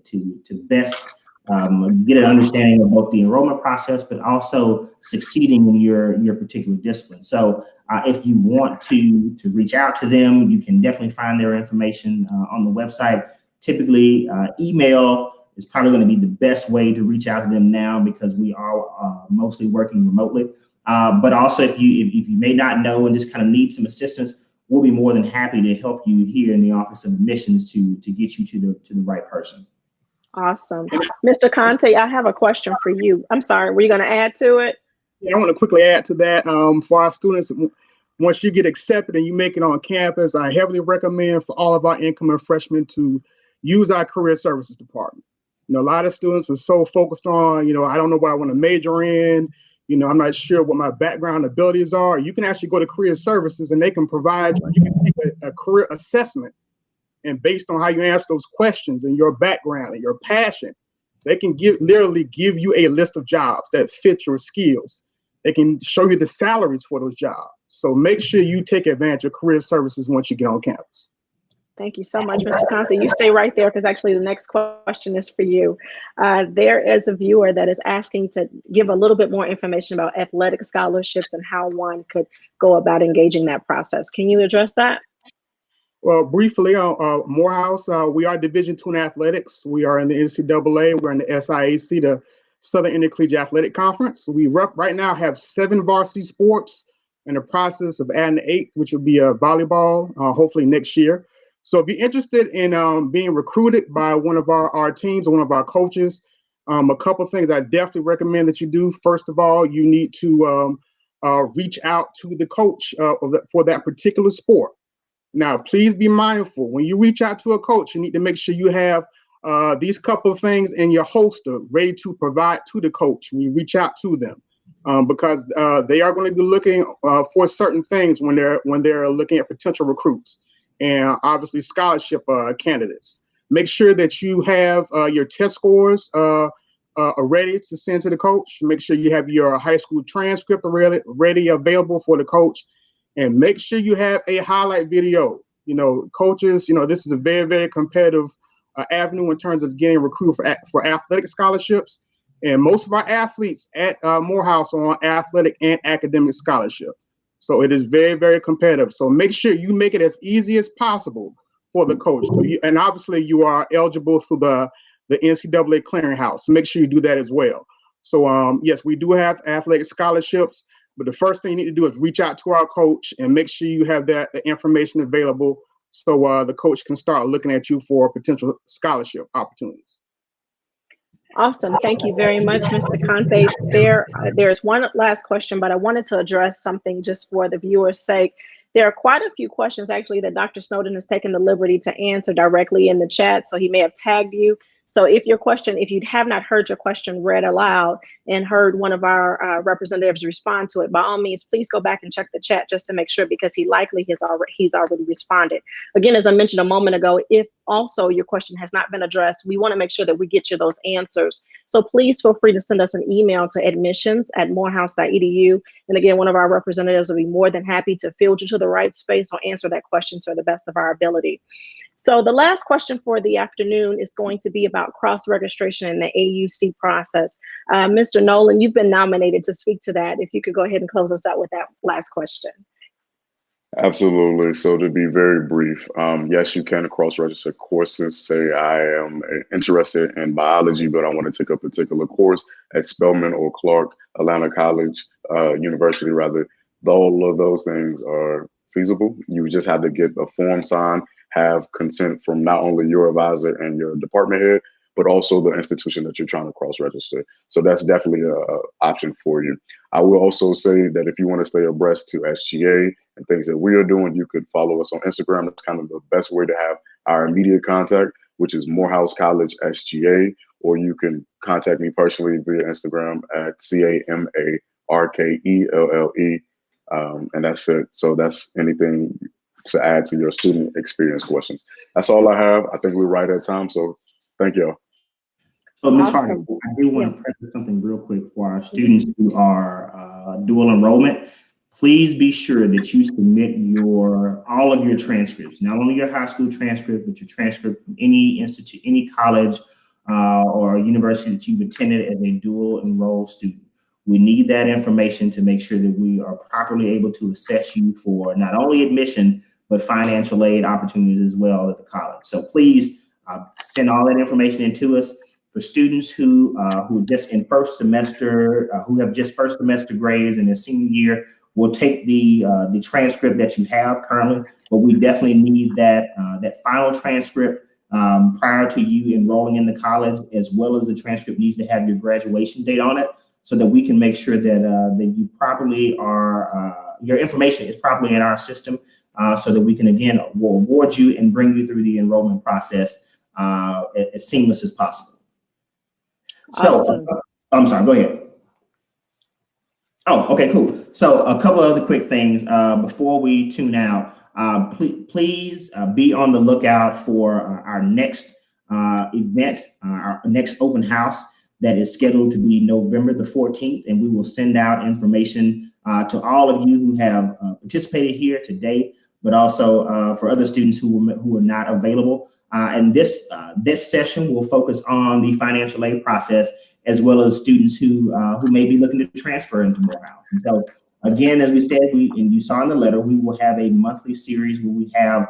best get an understanding of both the enrollment process, but also succeeding in your particular discipline. So if you want to reach out to them, you can definitely find their information on the website. Typically, email is probably going to be the best way to reach out to them now, because we are mostly working remotely. But also, if you may not know and just kind of need some assistance, we'll be more than happy to help you here in the Office of Admissions to get you to the right person. Awesome. Mr. Conte, I have a question for you. I'm sorry, were you going to add to it? Yeah, I want to quickly add to that. For our students, once you get accepted and you make it on campus, I heavily recommend for all of our incoming freshmen to use our career services department. A lot of students are so focused on, I don't know what I want to major in. I'm not sure what my background abilities are. You can actually go to career services and they can provide, you can take a career assessment, and based on how you answer those questions and your background and your passion, they can literally give you a list of jobs that fit your skills. They can show you the salaries for those jobs. So make sure you take advantage of career services once you get on campus. Thank you so much, Mr. Constance. You stay right there, because actually the next question is for you. There is a viewer that is asking to give a little bit more information about athletic scholarships and how one could go about engaging that process. Can you address that? Well, briefly, Morehouse, we are Division II in athletics. We are in the NCAA. We're in the SIAC, the Southern Intercollegiate Athletic Conference. We right now have 7 varsity sports, in the process of adding 8, which will be volleyball, hopefully next year. So if you're interested in being recruited by one of our teams or one of our coaches, a couple of things I definitely recommend that you do. First of all, you need to reach out to the coach for that particular sport. Now, please be mindful. When you reach out to a coach, you need to make sure you have these couple of things in your holster ready to provide to the coach when you reach out to them, because they are going to be looking for certain things when they're looking at potential recruits and obviously scholarship candidates. Make sure that you have your test scores ready to send to the coach. Make sure you have your high school transcript ready available for the coach. And make sure you have a highlight video. Coaches, this is a very, very competitive avenue in terms of getting recruited for athletic scholarships. And most of our athletes at Morehouse are on athletic and academic scholarship. So it is very, very competitive. So make sure you make it as easy as possible for the coach. And obviously you are eligible for the NCAA clearinghouse. So make sure you do that as well. So yes, we do have athletic scholarships. But the first thing you need to do is reach out to our coach and make sure you have the information available, so the coach can start looking at you for potential scholarship opportunities. Awesome. Thank you very much, Mr. Conte. There's one last question, but I wanted to address something just for the viewers' sake. There are quite a few questions actually that Dr. Snowden has taken the liberty to answer directly in the chat, so he may have tagged you. So if you have not heard your question read aloud and heard one of our representatives respond to it, by all means, please go back and check the chat just to make sure, because he's already responded. Again, as I mentioned a moment ago, if also your question has not been addressed, we want to make sure that we get you those answers. So please feel free to send us an email to admissions@morehouse.edu. And again, one of our representatives will be more than happy to field you to the right space or answer that question to the best of our ability. So the last question for the afternoon is going to be about cross-registration in the AUC process. Mr. Nolan, you've been nominated to speak to that. If you could go ahead and close us out with that last question. Absolutely. So to be very brief, yes, you can cross-register courses. Say I am interested in biology, but I want to take a particular course at Spelman or Clark, Atlanta College, University rather. All of those things are feasible. You just have to get a form signed, have consent from not only your advisor and your department head, but also the institution that you're trying to cross-register. So that's definitely an option for you. I will also say that if you want to stay abreast to SGA and things that we are doing, you could follow us on Instagram. That's kind of the best way to have our immediate contact, which is Morehouse College SGA, or you can contact me personally via Instagram at CAMARKELLE. And that's it. So that's anything to add to your student experience questions. That's all I have. I think we're right at time. So thank you. So Ms. Hardy, I do want to preface something real quick for our students who are dual enrollment. Please be sure that you submit all of your transcripts, not only your high school transcript, but your transcript from any institute, any college or university that you've attended as a dual enrolled student. We need that information to make sure that we are properly able to assess you for not only admission, but financial aid opportunities as well at the college. So please send all that information in to us. For students who just in first semester, who have just first semester grades in their senior year, we'll take the transcript that you have currently, but we definitely need that final transcript prior to you enrolling in the college, as well as the transcript needs to have your graduation date on it, so that we can make sure that you properly are, your information is properly in our system, so that we can again award you and bring you through the enrollment process as seamless as possible. So, Awesome. I'm sorry, go ahead. Oh, okay, cool. So a couple of other quick things before we tune out. Please be on the lookout for our next event, our next open house that is scheduled to be November the 14th, and we will send out information to all of you who have participated here today, but also for other students who are not available. And this session will focus on the financial aid process, as well as students who may be looking to transfer into Morehouse. And so, again, as we said, and you saw in the letter, we will have a monthly series where we have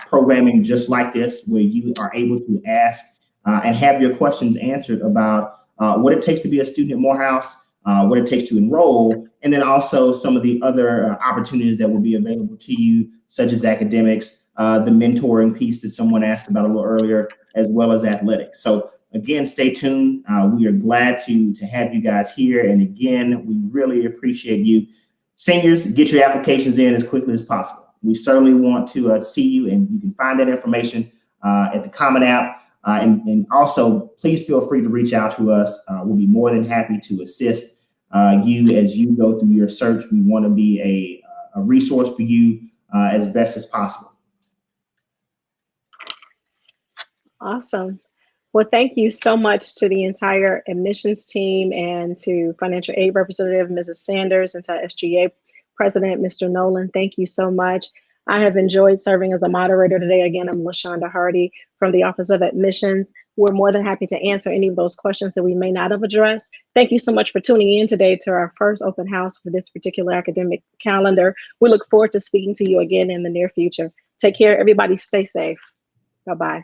programming just like this, where you are able to ask and have your questions answered about what it takes to be a student at Morehouse, what it takes to enroll, and then also some of the other opportunities that will be available to you, such as academics, the mentoring piece that someone asked about a little earlier, as well as athletics. So again, stay tuned. We are glad to have you guys here. And again, we really appreciate you. Seniors, get your applications in as quickly as possible. We certainly want to see you, and you can find that information at the Common App. And also, please feel free to reach out to us. We'll be more than happy to assist you as you go through your search. We want to be a resource for you as best as possible. Awesome. Well, thank you so much to the entire admissions team and to financial aid representative, Mrs. Sanders, and to SGA president, Mr. Nolan. Thank you so much. I have enjoyed serving as a moderator today. Again, I'm LaShonda Hardy from the Office of Admissions. We're more than happy to answer any of those questions that we may not have addressed. Thank you so much for tuning in today to our first open house for this particular academic calendar. We look forward to speaking to you again in the near future. Take care, everybody. Stay safe. Bye-bye.